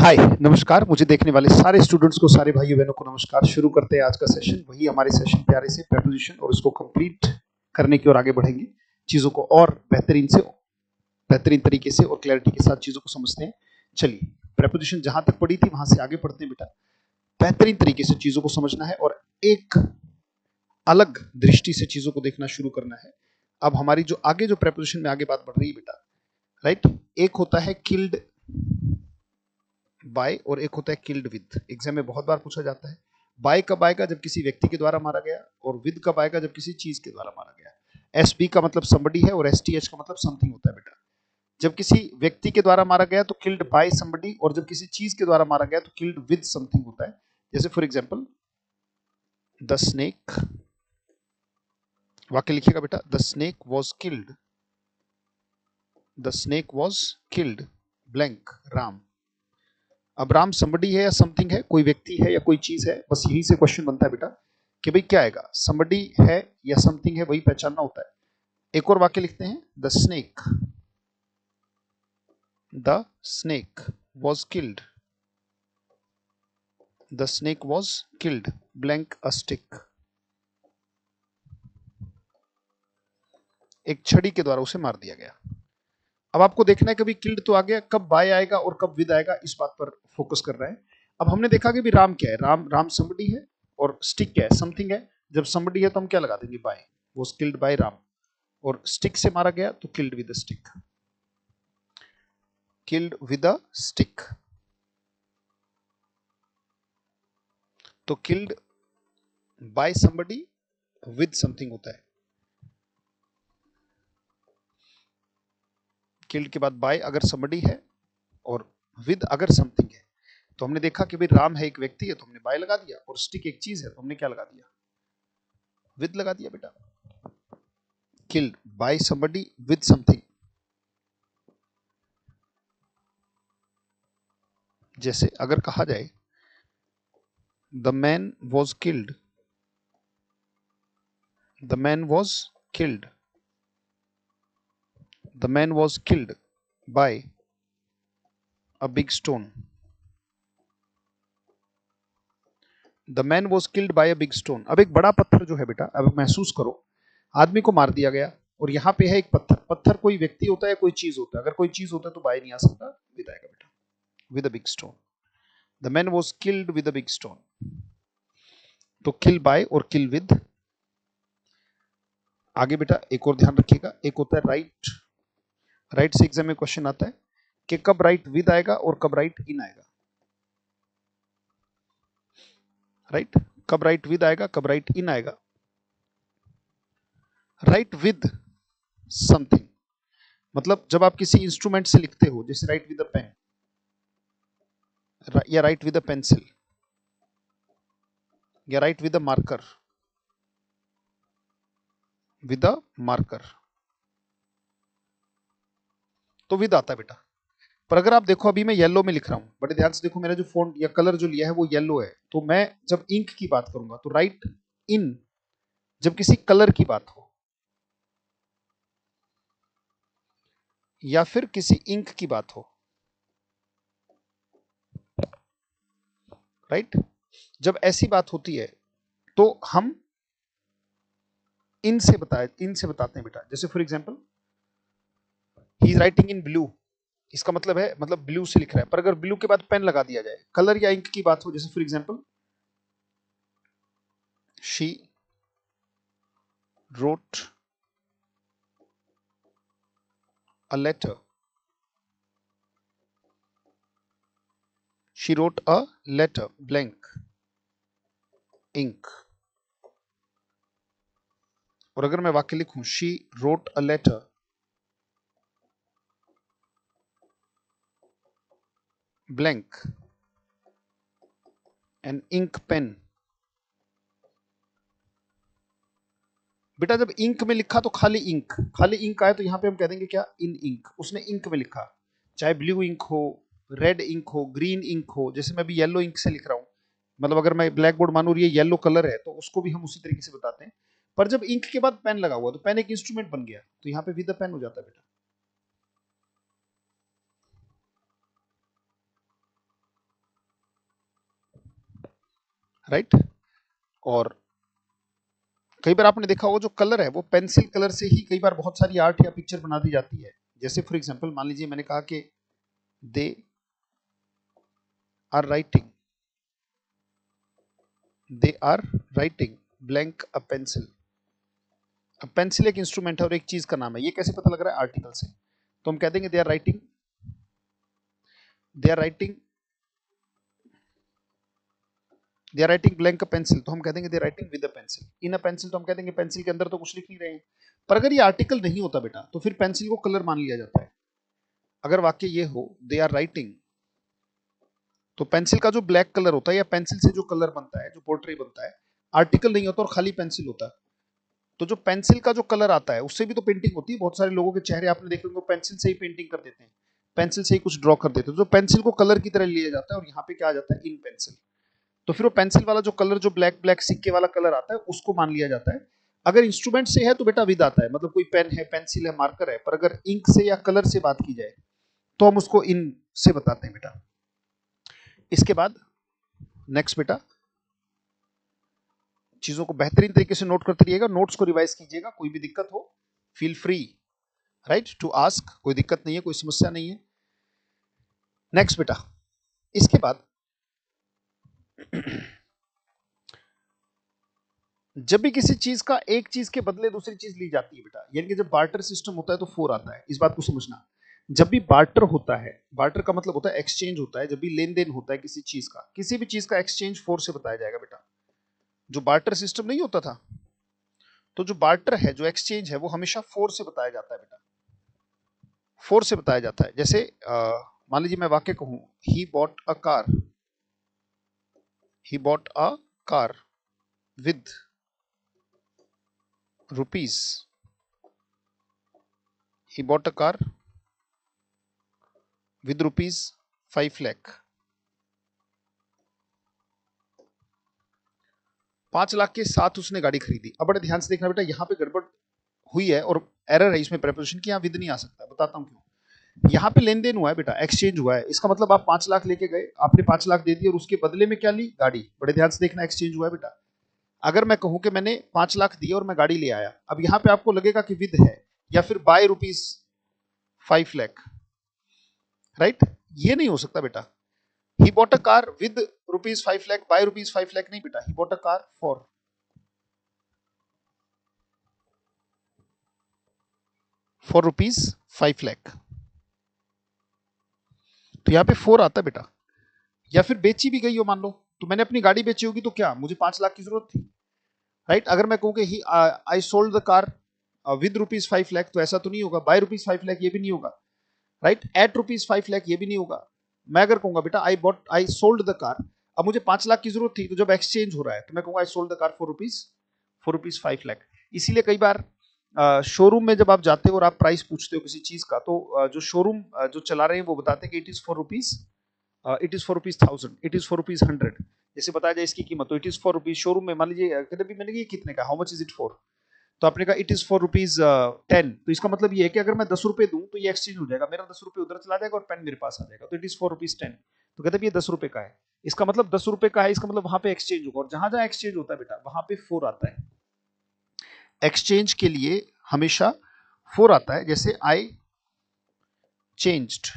हाय नमस्कार। मुझे देखने वाले सारे स्टूडेंट्स को, सारे भाइयों बहनों को नमस्कार। शुरू करते हैं आज का सेशन। वही हमारे सेशन प्यारे से प्रेपोजिशन, और इसको कंप्लीट करने की ओर आगे बढ़ेंगे। चीजों को और बेहतरीन तरीके से और क्लैरिटी के साथ चीजों को समझते हैं। चलिए, प्रेपोजिशन जहां तक पढ़ी थी वहां से आगे पढ़ते हैं बेटा। बेहतरीन तरीके से चीजों को समझना है और एक अलग दृष्टि से चीजों को देखना शुरू करना है। अब हमारी जो आगे जो प्रेपोजिशन में आगे बात बढ़ रही है बेटा, राइट। एक होता है किल्ड बाय और एक होता है किल्ड विद। एग्जाम में बहुत बार पूछा जाता है। बाय कब आएगा? जब किसी व्यक्ति के द्वारा मारा गया। और विद कब आएगा? जब किसी चीज के द्वारा मारा गया। एस बी का मतलब समबडी है और एस टी एच का मतलब समथिंग होता है बेटा। जब किसी व्यक्ति के द्वारा मारा गया तो किल्ड बाय समबडी, और जब किसी चीज के द्वारा मारा गया तो किल्ड विद समथिंग होता है। जैसे फॉर एग्जाम्पल, द स्नेक, वाक्य लिखिएगा बेटा। The snake was killed, the snake was killed blank Ram. अब राम समबडी है या समथिंग है? कोई व्यक्ति है या कोई चीज है? बस यही से क्वेश्चन बनता है बेटा कि भाई क्या आएगा, समबडी है या समथिंग है, वही पहचानना होता है। एक और वाक्य लिखते हैं। The snake was killed, the snake was killed blank a stick. एक छड़ी के द्वारा उसे मार दिया गया। अब आपको देखना है कभी किल्ड तो आ गया, कब बाय आएगा और कब विद आएगा, इस बात पर फोकस कर रहा है। अब हमने देखा कि भी राम क्या है, राम समबडी है, और स्टिक क्या है, समथिंग है। जब समबडी है तो हम क्या लगा देंगे? बाय। वो किल्ड बाय राम। और स्टिक से मारा गया तो killed with a stick, killed with a stick. तो killed by somebody with something होता है। किल्ड के बाद बाय अगर समबडी है और विद अगर समथिंग है। तो हमने देखा कि भाई राम है एक व्यक्ति है तो हमने बाय लगा दिया, और स्टिक एक चीज है तो हमने क्या लगा दिया? विद लगा दिया बेटा। Killed by somebody with something. जैसे अगर कहा जाए the man was killed, the man was killed, the man was killed by a big stone, the man was killed by a big stone. अब एक बड़ा पत्थर जो है बेटा, अब महसूस करो, आदमी को मार दिया गया और यहाँ पे है एक पत्थर। पत्थर कोई व्यक्ति होता है, कोई चीज होता है? अगर कोई चीज होता है तो बाय नहीं आ सकता, विद आएगा बेटा, with a big stone. The man was killed with a big stone. तो किल बाय और किल विद। आगे बेटा एक और ध्यान रखिएगा, एक होता है राइट। राइट से एग्जाम में क्वेश्चन आता है कि कब राइट विद आएगा और कब राइट इन आएगा। राइट, कब राइट विद आएगा, कब राइट इन आएगा। राइट विद समथिंग मतलब जब आप किसी इंस्ट्रूमेंट से लिखते हो, जैसे राइट विद अ पेन या राइट विद अ पेंसिल या right with a marker, with a marker, तो विद आता है बेटा। पर अगर आप देखो, अभी मैं येलो में लिख रहा हूं, बड़े ध्यान से देखो, मेरा जो फॉन्ट या कलर जो लिया है वो येलो है, तो मैं जब इंक की बात करूंगा तो राइट इन जब किसी कलर की बात हो या फिर किसी इंक की बात हो, राइट, जब ऐसी बात होती है तो हम इन से बताते हैं बेटा। जैसे for example, he is writing in blue, इसका मतलब है, मतलब ब्लू से लिख रहा है। पर अगर ब्लू के बाद पेन लगा दिया जाए, कलर या इंक की बात हो, जैसे for example, she wrote a letter, she wrote a letter blank ink. और अगर मैं वाक्य लिखूं, she wrote a letter blank an ink pen. बेटा जब इंक में लिखा तो खाली इंक आए तो यहां पे हम कह देंगे क्या? इन इंक। उसने इंक में लिखा, चाहे ब्लू इंक हो, रेड इंक हो, ग्रीन इंक हो। जैसे मैं अभी येलो इंक से लिख रहा हूं, मतलब अगर मैं ब्लैक बोर्ड मानू ये येलो कलर है तो उसको भी हम उसी तरीके से बताते हैं। पर जब इंक के बाद पेन लगा हुआ तो पेन एक इंस्ट्रूमेंट बन गया, तो यहाँ पे विद द पेन हो जाता है बेटा। राइट। और कई बार आपने देखा होगा जो कलर है वो पेंसिल कलर से ही कई बार बहुत सारी आर्ट या पिक्चर बना दी जाती है। जैसे फॉर एग्जांपल मान लीजिए मैंने कहा कि they are writing, they are writing blank a pencil. अब पेंसिल एक इंस्ट्रूमेंट है और एक चीज का नाम है, ये कैसे पता लग रहा है? आर्टिकल से। तो हम कह देंगे they are writing, they are writing, they are writing blank a pencil, तो हम कह देंगे they are writing with a pencil. In a pencil तो हम कह देंगे पेंसिल के अंदर तो कुछ लिख नहीं रहे हैं। पर अगर ये आर्टिकल नहीं होता बेटा तो फिर पेंसिल को कलर मान लिया जाता है। अगर वाक्य ये हो दे आर राइटिंग, तो पेंसिल का जो ब्लैक कलर होता है या पेंसिल से जो कलर बनता है, जो पोर्ट्रेट बनता है, आर्टिकल नहीं होता और खाली पेंसिल होता है। तो जो पेंसिल का जो कलर आता है उससे भी तो पेंटिंग होती है। बहुत सारे लोगों के चेहरे आपने देखे होंगे पेंसिल से ही पेंटिंग कर देते हैं, पेंसिल से ही कुछ ड्रॉ कर देते हैं। तो पेंसिल को कलर की तरह लिया जाता है और यहाँ पे क्या आ जाता है? इन पेंसिल। तो फिर वो पेंसिल वाला जो कलर, जो ब्लैक ब्लैक सिक्के वाला कलर आता है, उसको मान लिया जाता है। अगर इंस्ट्रूमेंट से है तो बेटा विद आता है, मतलब कोई पेन है, पेंसिल है, मार्कर है। पर अगर इंक से या कलर से बात की जाए तो हम उसको इन से बताते हैं बेटा। इसके बाद नेक्स्ट बेटा, चीजों को बेहतरीन तरीके से नोट करते रहिएगा, नोट्स को रिवाइज कीजिएगा। कोई भी दिक्कत हो feel free write to ask, कोई दिक्कत नहीं है, कोई समस्या नहीं है। नेक्स्ट बेटा, इसके बाद जब भी किसी चीज का एक चीज के बदले दूसरी चीज ली जाती है बेटा, यानी कि जब बार्टर सिस्टम होता है तो 4 आता है। इस बात को समझना, जब भी बार्टर होता है, बार्टर का मतलब होता है एक्सचेंज होता है। जब भी लेन देन होता है किसी चीज का, किसी भी चीज का एक्सचेंज 4 से बताया जाएगा बेटा। जो बार्टर सिस्टम नहीं होता था, तो जो बार्टर है, जो एक्सचेंज है, वो हमेशा 4 से बताया जाता है बेटा। 4 से बताया जाता है। जैसे मान लीजिए मैं वाक्य कहूं, he bought a car, he bought a car with rupees, he bought a car with rupees 5 lakh। 5 lakh के साथ उसने गाड़ी खरीदी। अब बड़े ध्यान से देखना बेटा, यहाँ पे गड़बड़ हुई है और एरर है इसमें प्रेपोजिशन की, यहाँ विद नहीं आ सकता। बताता हूँ क्यों। यहाँ पे लेन देन हुआ है बेटा, एक्सचेंज हुआ है। इसका मतलब आप 5 लाख लेके गए, आपने 5 लाख दे दिए और उसके बदले में क्या ली? गाड़ी। बड़े ध्यान से देखना, एक्सचेंज हुआ है बेटा। अगर मैं कहूं कि मैंने 5 लाख दिए और मैं गाड़ी ले आया, अब यहाँ पे आपको लगेगा कि विद है या फिर बाय रुपीज 5 लाख, राइट? ये नहीं हो सकता बेटा। He bought a car with rupees 5 lakh, by rupees 5 lakh नहीं बेटा, he bought a car for rupees 5 lakh। तो यहाँ पे 4 आता है बेटा। या फिर बेची भी गई हो, मान लो, तो मैंने अपनी गाड़ी बेची होगी, तो क्या मुझे 5 लाख की जरूरत थी? राइट। अगर मैं कहूँ कि I sold the car with rupees 5 lakh, तो ऐसा तो नहीं होगा। बाय रुपीज 5 लाख ये भी नहीं होगा, राइट। एट रुपीज 5 लाख ये भी नहीं होगा। मैं अगर कहूंगा बेटा आई सोल्ड द कार, अब मुझे 5 लाख की जरूरत थी, तो जब एक्सचेंज हो रहा है तो मैं कहूंगा I sold the car for rupees 5 lakh. इसीलिए कई बार शोरूम में जब आप जाते हो और आप प्राइस पूछते हो किसी चीज का, तो जो शोरूम जो चला रहे हैं वो बताते हैं कि it is for rupees 1000, it is for rupees 100। जैसे बताया जाए इसकी कीमत, तो it is for rupees, showroom में मान लीजिए कहते भी मैंने ये कितने का, how much is it for, तो आपने कहा इट इज फॉर रुपीज 10, तो इसका मतलब ये है कि अगर मैं 10 रुपए दूं तो ये एक्सचेंज हो जाएगा, मेरा 10 रुपए उधर चला जाएगा और पेन मेरे पास आ जाएगा। तो इट इज फॉर रुपीज 10, तो कहते ये 10 रुपए का है, इसका मतलब 10 रुपए का है, इसका मतलब वहां पे एक्सचेंज होगा। और जहां जहां एक्सचेंज होता है बेटा वहां पे 4 आता है। एक्सचेंज के लिए हमेशा 4 आता है। जैसे आई changed,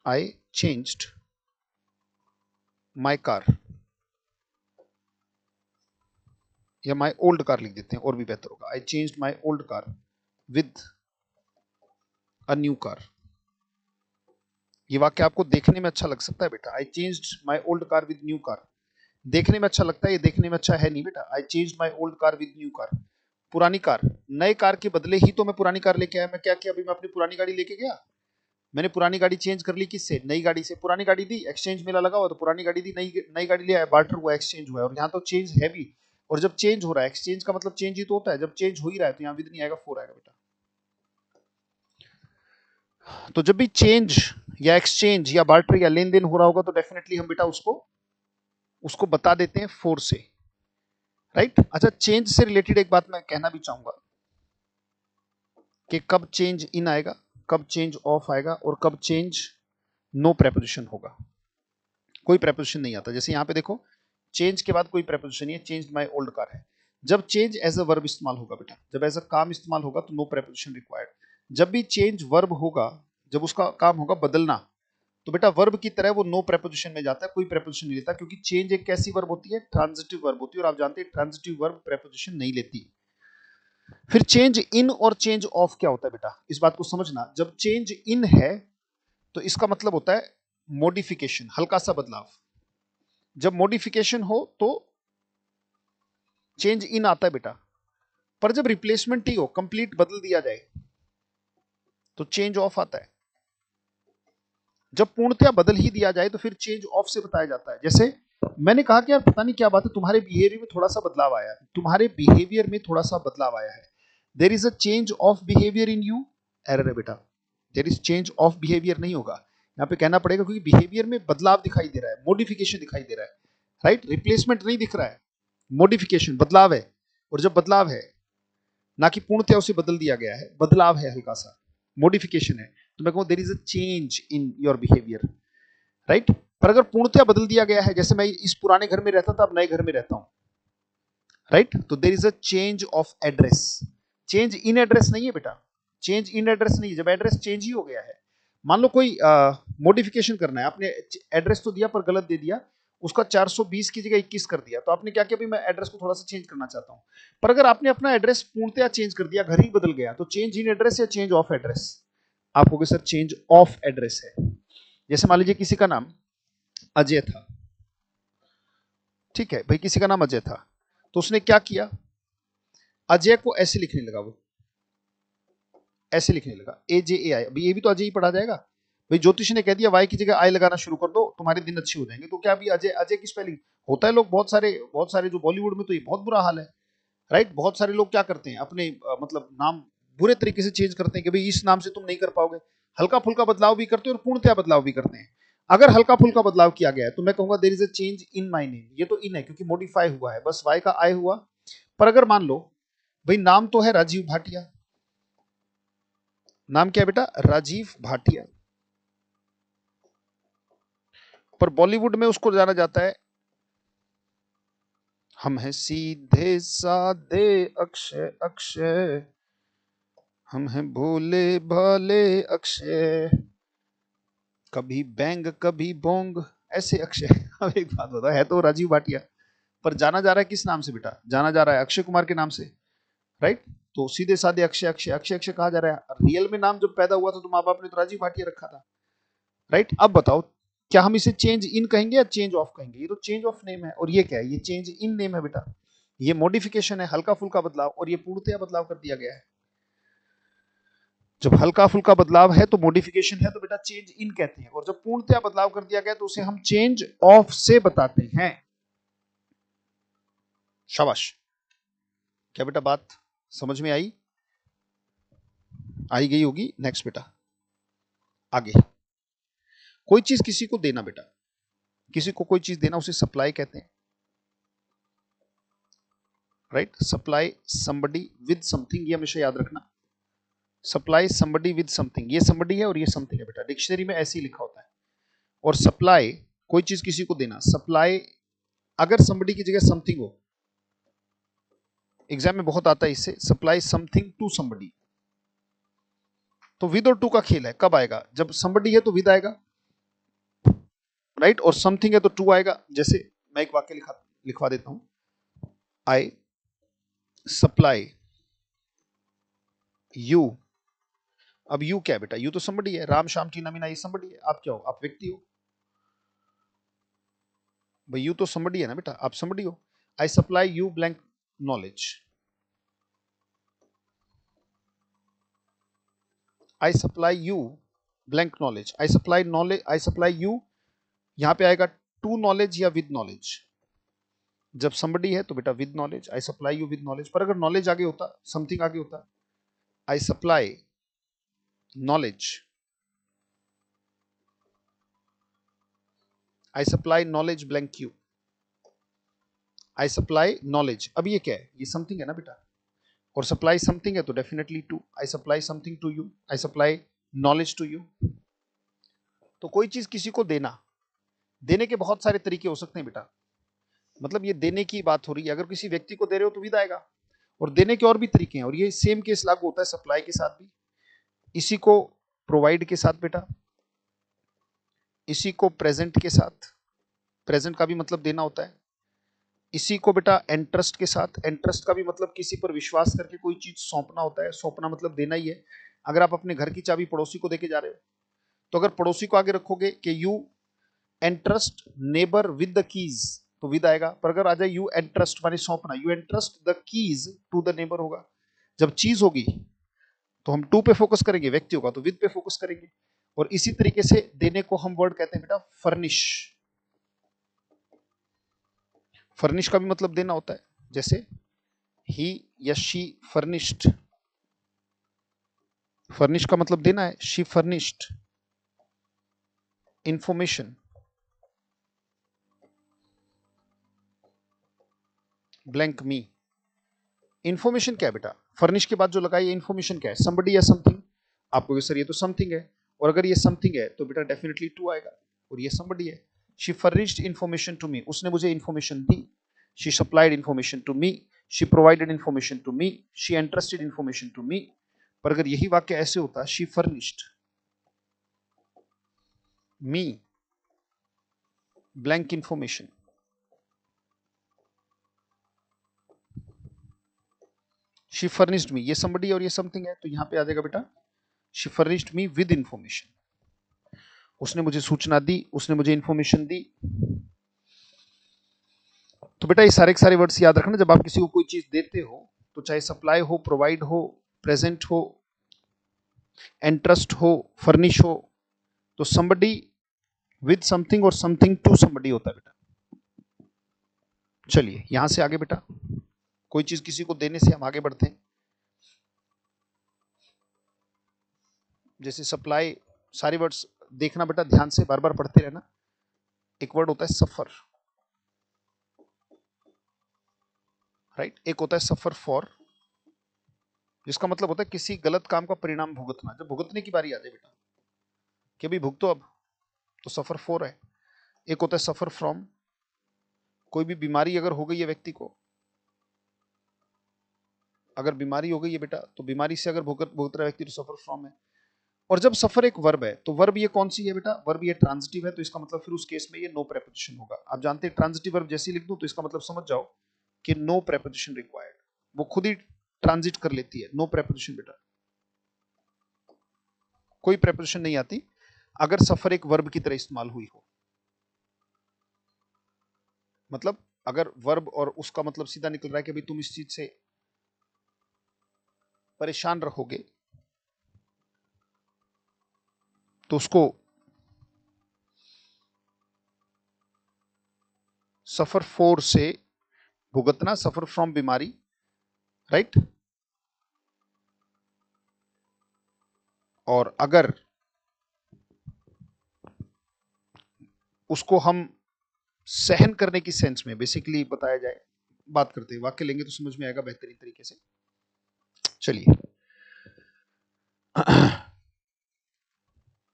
I changed my car, या माई ओल्ड कार लिख देते हैं और भी बेहतर होगा। आई changed my old car with a new car. ये वाक्य आपको देखने में अच्छा लग सकता है बेटा, आई changed my old car with new car. देखने में अच्छा लगता है, ये देखने में अच्छा है नहीं बेटा। आई changed my old car with new car, पुरानी कार, नए कार के बदले ही तो मैं पुरानी कार लेके आया। मैं क्या किया? अभी मैं अपनी पुरानी गाड़ी लेके गया, मैंने पुरानी गाड़ी चेंज कर ली, किससे? नई गाड़ी से। पुरानी गाड़ी दी, एक्सचेंज मेला लगा हुआ, तो पुरानी गाड़ी दी, नई नई गाड़ी ले आया, बार्टर हुआ, एक्सचेंज हुआ। और यहाँ तो चेंज है भी, और जब चेंज हो रहा है, एक्सचेंज का मतलब चेंज ही तो होता है, जब चेंज हो ही रहा है तो यहाँ विद नहीं आएगा, 4 आएगा बेटा। तो जब भी चेंज या एक्सचेंज या बार्टर या लेन देन हो रहा होगा तो डेफिनेटली हम बेटा उसको बता देते हैं 4 से, राइट। अच्छा, चेंज से रिलेटेड एक बात मैं कहना भी चाहूंगा कि कब चेंज इन आएगा, कब चेंज ऑफ आएगा और कब चेंज नो प्रेपोजिशन होगा, कोई प्रेपोजिशन नहीं आता। जैसे यहाँ पे देखो, चेंज के बाद कोई प्रेपोजिशन नहीं है, चेंज माय ओल्ड कार है। जब चेंज एज अ वर्ब इस्तेमाल होगा बेटा, जब एज अ काम इस्तेमाल होगा तो नो प्रेपोजिशन रिक्वायर्ड। जब भी चेंज वर्ब होगा, जब उसका काम होगा बदलना, तो बेटा वर्ब की तरह वो नो प्रेपोजिशन में जाता है, कोई प्रेपोजिशन नहीं लेता, क्योंकि चेंज एक कैसी वर्ब होती है, ट्रांजिटिव वर्ब होती है, और आप जानते हैं ट्रांजिटिव वर्ब प्रेपोजिशन नहीं लेती। फिर चेंज इन और चेंज ऑफ क्या होता है बेटा, इस बात को समझना। जब चेंज इन है तो इसका मतलब होता है मॉडिफिकेशन, हल्का सा बदलाव। जब मॉडिफिकेशन हो तो चेंज इन आता है बेटा। पर जब रिप्लेसमेंट ही हो, कंप्लीट बदल दिया जाए, तो चेंज ऑफ आता है। जब पूर्णतया बदल ही दिया जाए तो फिर चेंज ऑफ से बताया जाता है। जैसे मैंने कहा कि यार पता नहीं क्या बात है, तुम्हारे बिहेवियर में थोड़ा सा बदलाव आया है, तुम्हारे बिहेवियर में थोड़ा सा बदलाव आया है, there is a change of behaviour in you. Error है बेटा, there is change of behaviour नहीं होगा, यहाँ पे कहना पड़ेगा, क्योंकि बिहेवियर में बदलाव दिखाई दे रहा है, मॉडिफिकेशन दिखाई दे रहा है, राइट। रिप्लेसमेंट नहीं दिख रहा है, मॉडिफिकेशन बदलाव है। और जब बदलाव है, ना कि पूर्णतया उसे बदल दिया गया है, बदलाव है, हल्का सा मॉडिफिकेशन है, तो मैं कहूँ there is a change in your behaviour, right. पर अगर पूर्णतया बदल दिया गया है, जैसे मैं इस पुराने घर में रहता था, अब नए घर में रहता हूं, राइट, तो there is a change of address. Change in address नहीं है बेटा, चेंज इन एड्रेस नहीं है, जब एड्रेस चेंज ही हो गया है। मान लो कोई मॉडिफिकेशन करना है, आपने एड्रेस तो दिया पर गलत दे दिया, उसका 420 की जगह 21 कर दिया, तो आपने क्या किया, मैं एड्रेस को थोड़ा सा चेंज करना चाहता हूं। पर अगर आपने अपना एड्रेस पूर्णतया चेंज कर दिया, घर ही बदल गया, तो चेंज इन एड्रेस या चेंज ऑफ एड्रेस? आप कहोगे सर चेंज ऑफ एड्रेस है। जैसे मान लीजिए किसी का नाम अजय था, ठीक है भाई, किसी का नाम अजय था, तो उसने क्या किया, अजय को ऐसे लिखने लगा, वो ऐसे लिखने लगा, ए जे ए आई। अभी ये भी तो अजय ही पढ़ा जाएगा भाई, ज्योतिष ने कह दिया वाई की जगह आई लगाना शुरू कर दो, तुम्हारे दिन अच्छे हो जाएंगे, तो क्या अभी अजय, अजय की स्पेलिंग होता है, लोग बहुत सारे जो बॉलीवुड में, तो ये बहुत बुरा हाल है, राइट। बहुत सारे लोग क्या करते हैं, अपने मतलब नाम बुरे तरीके से चेंज करते हैं कि भाई इस नाम से तुम नहीं कर पाओगे। हल्का फुल्का बदलाव भी करते हैं और पूर्णतया बदलाव भी करते हैं। अगर हल्का फुल्का बदलाव किया गया है तो मैं कहूंगा there is a change in my name. ये तो इन है क्योंकि मॉडिफाई हुआ है, बस वाई का आई हुआ। पर अगर मान लो भाई नाम तो है राजीव भाटिया, नाम क्या है बेटा, राजीव भाटिया, पर बॉलीवुड में उसको जाना जाता है, हम हैं सीधे साधे अक्षय अक्षय, हम हैं भोले भाले अक्षय, कभी बैंग कभी बोंग, ऐसे अक्षय। अब एक बात बताओ, है तो राजीव भाटिया, पर जाना जा रहा है किस नाम से बेटा, जाना जा रहा है अक्षय कुमार के नाम से, राइट। तो सीधे साधे अक्षय अक्षय अक्षय अक्षय कहा जा रहा है। रियल में नाम जब पैदा हुआ था तो माँ बाप ने तो राजीव भाटिया रखा था, राइट। अब बताओ क्या हम इसे चेंज इन कहेंगे या चेंज ऑफ कहेंगे? ये तो चेंज ऑफ नेम है, और ये क्या है, ये चेंज इन नेम है बेटा। ये मॉडिफिकेशन है, हल्का फुल्का बदलाव, और ये पूर्णतया बदलाव कर दिया गया है। जब हल्का फुल्का बदलाव है तो मॉडिफिकेशन है, तो बेटा चेंज इन कहते हैं, और जब पूर्णतया बदलाव कर दिया गया तो उसे हम चेंज ऑफ से बताते हैं। शाबाश। क्या बेटा बात समझ में आई, आई गई होगी। नेक्स्ट बेटा, आगे। कोई चीज किसी को देना बेटा, किसी को कोई चीज देना उसे सप्लाई कहते हैं, right. Supply somebody with something, ये हमेशा याद रखना। सप्लाई समबडी विद समथिंग, ये समबडी है और ये समथिंग है बेटा, डिक्शनरी में ऐसे ही लिखा होता है। और सप्लाई कोई चीज किसी को देना, सप्लाई अगर समबडी की जगह समथिंग हो, एग्जाम में बहुत आता है इससे, सप्लाई समथिंग टू समबडी, तो विद और टू का खेल है, कब आएगा, जब समबडी है तो विद आएगा, राइट, और समथिंग है तो टू आएगा। जैसे मैं एक वाक्य लिखवा देता हूं, आई सप्लाई यू। अब यू क्या है बेटा, यू तो समबडी है, राम श्याम टीना मीना ये समबडी है, आप क्या हो, आप व्यक्ति हो भाई, यू तो समबडी है ना बेटा, आप समबडी हो। I supply you blank knowledge, I supply you blank knowledge, I supply knowledge, I supply you, यहां पे आएगा टू नॉलेज या विद नॉलेज। जब समबडी है तो बेटा with knowledge, I supply you with knowledge. पर अगर नॉलेज आगे होता, समथिंग आगे होता, I supply knowledge, I supply knowledge blank you, I supply knowledge. अब ये क्या है, ये समथिंग है ना बेटा, और सप्लाई समथिंग है तो definitely to, I supply something to you, I supply knowledge to you. तो कोई चीज किसी को देना, देने के बहुत सारे तरीके हो सकते हैं बेटा। मतलब ये देने की बात हो रही है, अगर किसी व्यक्ति को दे रहे हो तो विद आएगा, और देने के और भी तरीके हैं, और ये सेम केस लागू होता है सप्लाई के साथ भी, इसी को प्रोवाइड के साथ बेटा, इसी को प्रेजेंट के साथ, प्रेजेंट का भी मतलब देना होता है, इसी को बेटा एंट्रस्ट के साथ, एंट्रस्ट का भी मतलब किसी पर विश्वास करके कोई चीज सौंपना होता है, सौंपना मतलब देना ही है। अगर आप अपने घर की चाबी पड़ोसी को देके जा रहे हो, तो अगर पड़ोसी को आगे रखोगे कि you entrust neighbour with the keys, तो विद आएगा। पर अगर आ जाए यू एंट्रस्ट माने सौंपना, you entrust the keys to the neighbour होगा। जब चीज होगी तो हम टू पे फोकस करेंगे, व्यक्ति होगा तो विद पे फोकस करेंगे। और इसी तरीके से देने को हम वर्ड कहते हैं बेटा फर्निश। फर्निश का भी मतलब देना होता है, जैसे ही या शी फर्निश्ड, फर्निश का मतलब देना है, she furnished information, blank me. Information क्या है बेटा, फर्निश के बाद जो लगाई है इंफॉर्मेशन क्या है, समबडी या समथिंग। आपको सर ये तो समथिंग है, और अगर ये समथिंग है तो बेटा डेफिनेटली टू आएगा, और ये समबडी है। She furnished information to me, उसने मुझे इंफॉर्मेशन दी। She supplied information to me, she provided information to me, she entrusted information to me. पर अगर यही वाक्य ऐसे होता, she furnished me blank information, she furnished me, ये somebody और ये समथिंग है, तो यहां पे आ जाएगा बेटा she furnished me with information. उसने मुझे सूचना दी, उसने मुझे इंफॉर्मेशन दी। तो बेटा ये सारे के सारे वर्ड्स याद रखना, जब आप किसी को कोई चीज देते हो, तो चाहे सप्लाई हो, प्रोवाइड हो, प्रेजेंट हो, एंट्रस्ट हो, फर्निश हो, तो somebody विद समथिंग और समथिंग टू somebody होता है बेटा। चलिए यहां से आगे बेटा, कोई चीज किसी को देने से हम आगे बढ़ते हैं। जैसे सप्लाई, सारे वर्ड्स देखना बेटा ध्यान से, बार बार पढ़ते रहना। एक वर्ड होता है सफर, राइट, एक होता है सफर फॉर, जिसका मतलब होता है किसी गलत काम का परिणाम भुगतना। जब भुगतने की बारी आ जाए बेटा कि अभी भुगतो अब, तो सफर फॉर है। एक होता है सफर फ्रॉम, कोई भी बीमारी अगर हो गई है व्यक्ति को, अगर बीमारी हो गई है बेटा, तो बीमारी से अगर भुगत रहा है व्यक्ति, तो सफर फ्रॉम है। और जब सफर एक वर्ब है, तो वर्ब ये कौन सी है बेटा, वर्ब ये ट्रांजिटिव है, तो इसका मतलब फिर उस केस में ये नो प्रेपोजिशन होगा। आप जानते हैं ट्रांजिटिव वर्ब जैसे लिख दूं तो इसका मतलब समझ जाओ कि नो प्रेपोजिशन रिक्वायर्ड, वो खुद ही ट्रांजिट कर लेती है। नो प्रेपोजिशन बेटा, कोई प्रेपोजिशन नहीं आती अगर सफर एक वर्ब की तरह इस्तेमाल हुई हो। मतलब अगर वर्ब और उसका मतलब सीधा निकल रहा है कि भाई तुम इस चीज से परेशान रहोगे, तो उसको सफर फोर से भुगतना, सफर फ्रॉम बीमारी, राइट। और अगर उसको हम सहन करने की सेंस में बेसिकली बताया जाए, बात करते हैं, वाक्य लेंगे तो समझ में आएगा बेहतरीन तरीके से। चलिए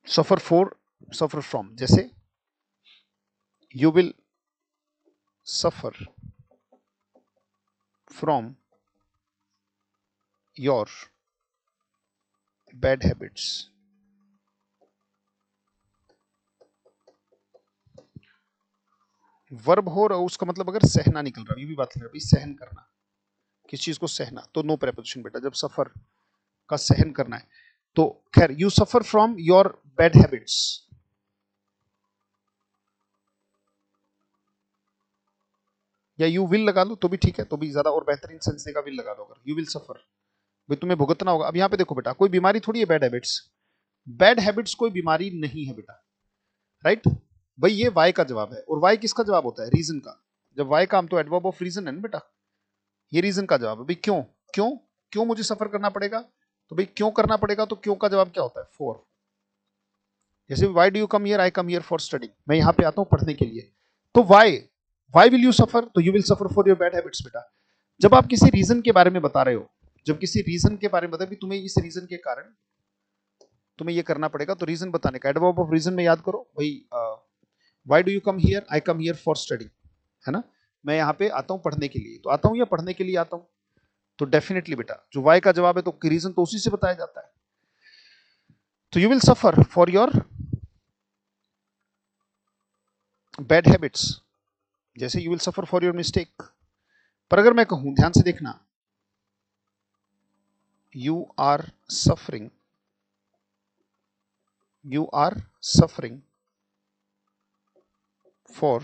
सफर फॉर, सफर फ्रॉम, जैसे you will suffer from your bad habits. Verb हो रहा, उसका मतलब अगर सहना निकल रहा है, ये भी बात है, सहन करना, किस चीज को सहना, तो नो प्रेपोजिशन बेटा। जब सफर का सहन करना है, तो खैर you suffer from your bad habits, या यू विल लगा लो तो भी ठीक है, तो भी ज्यादा और बेहतरीन सेंस देगा, विल लगा दो अगर यू विल सफर, भाई तुम्हें भुगतना होगा। अब यहाँ पे देखो बेटा, कोई बीमारी थोड़ी है बैड हैबिट्स, बैड हैबिट्स कोई बीमारी नहीं है बेटा, राइट। भाई ये वाई का जवाब है, और वाई किसका जवाब होता है, रीजन का। जब वाई काम तो एडवर्ब ऑफ रीजन है ना बेटा, ये रीजन का जवाब है। भाई क्यों, क्यों क्यों मुझे सफर करना पड़ेगा, तो भाई क्यों करना पड़ेगा, तो क्यों का जवाब क्या होता है, फॉर। जैसे why do you come here, I come here for study, मैं यहाँ पे आता हूँ पढ़ने के लिए। तो व्हाई विल यू सफर, तो you will suffer for your bad habits बेटा। जब आप किसी रीजन के बारे में बता रहे हो, जब किसी रीजन के बारे में बता, तुम्हें इस रीजन के कारण तुम्हें ये करना पड़ेगा। तो रीजन बताने का, एडवर्ब ऑफ रीजन में याद करो भाई, why do you come here, I come here for study, है ना। मैं यहाँ पे आता हूँ पढ़ने के लिए, तो आता हूँ या पढ़ने के लिए आता हूँ, तो डेफिनेटली बेटा जो वाई का जवाब है तो रीजन तो उसी से बताया जाता है। तो you will suffer for your bad habits, जैसे you will suffer for your mistake. पर अगर मैं कहूं, ध्यान से देखना, you are suffering, you are suffering for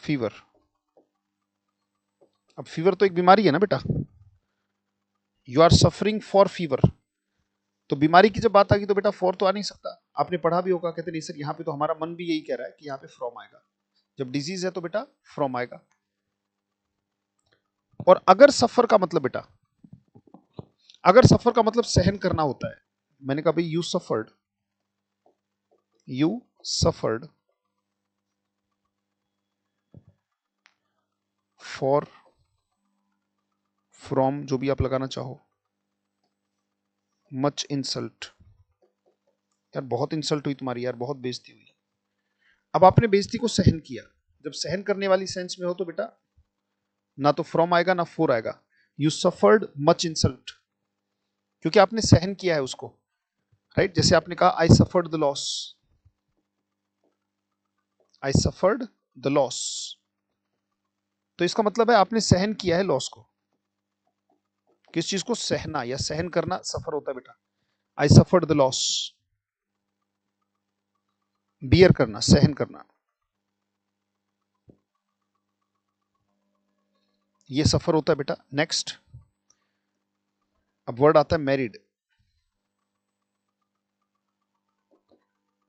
fever. अब फीवर तो एक बीमारी है ना बेटा, you are suffering for fever, तो बीमारी की जब बात आ गई तो बेटा फॉर तो आ नहीं सकता। आपने पढ़ा भी होगा, कहते नहीं सर यहाँ पे तो हमारा मन भी यही कह रहा है कि यहाँ पे फ्रॉम आएगा, जब डिजीज है तो बेटा फ्रॉम आएगा। और अगर सफर का मतलब बेटा, अगर सफर का मतलब सहन करना होता है, मैंने कहा भाई you suffered, you suffered for, from, जो भी आप लगाना चाहो, मच इंसल्ट, यार बहुत इंसल्ट हुई तुम्हारी, यार बहुत बेइज्जती हुई। अब आपने बेइज्जती को सहन किया, जब सहन करने वाली सेंस में हो तो बेटा ना तो फ्रॉम आएगा ना फोर आएगा, यू सफर्ड मच इंसल्ट, क्योंकि आपने सहन किया है उसको, राइट। जैसे आपने कहा आई suffered the loss, I suffered the loss, तो इसका मतलब है आपने सहन किया है लॉस को। किस चीज को, सहना या सहन करना सफर होता है बेटा, I suffered the loss, bear करना, सहन करना, ये सफर होता है बेटा। नेक्स्ट, अब वर्ड आता है मैरिड।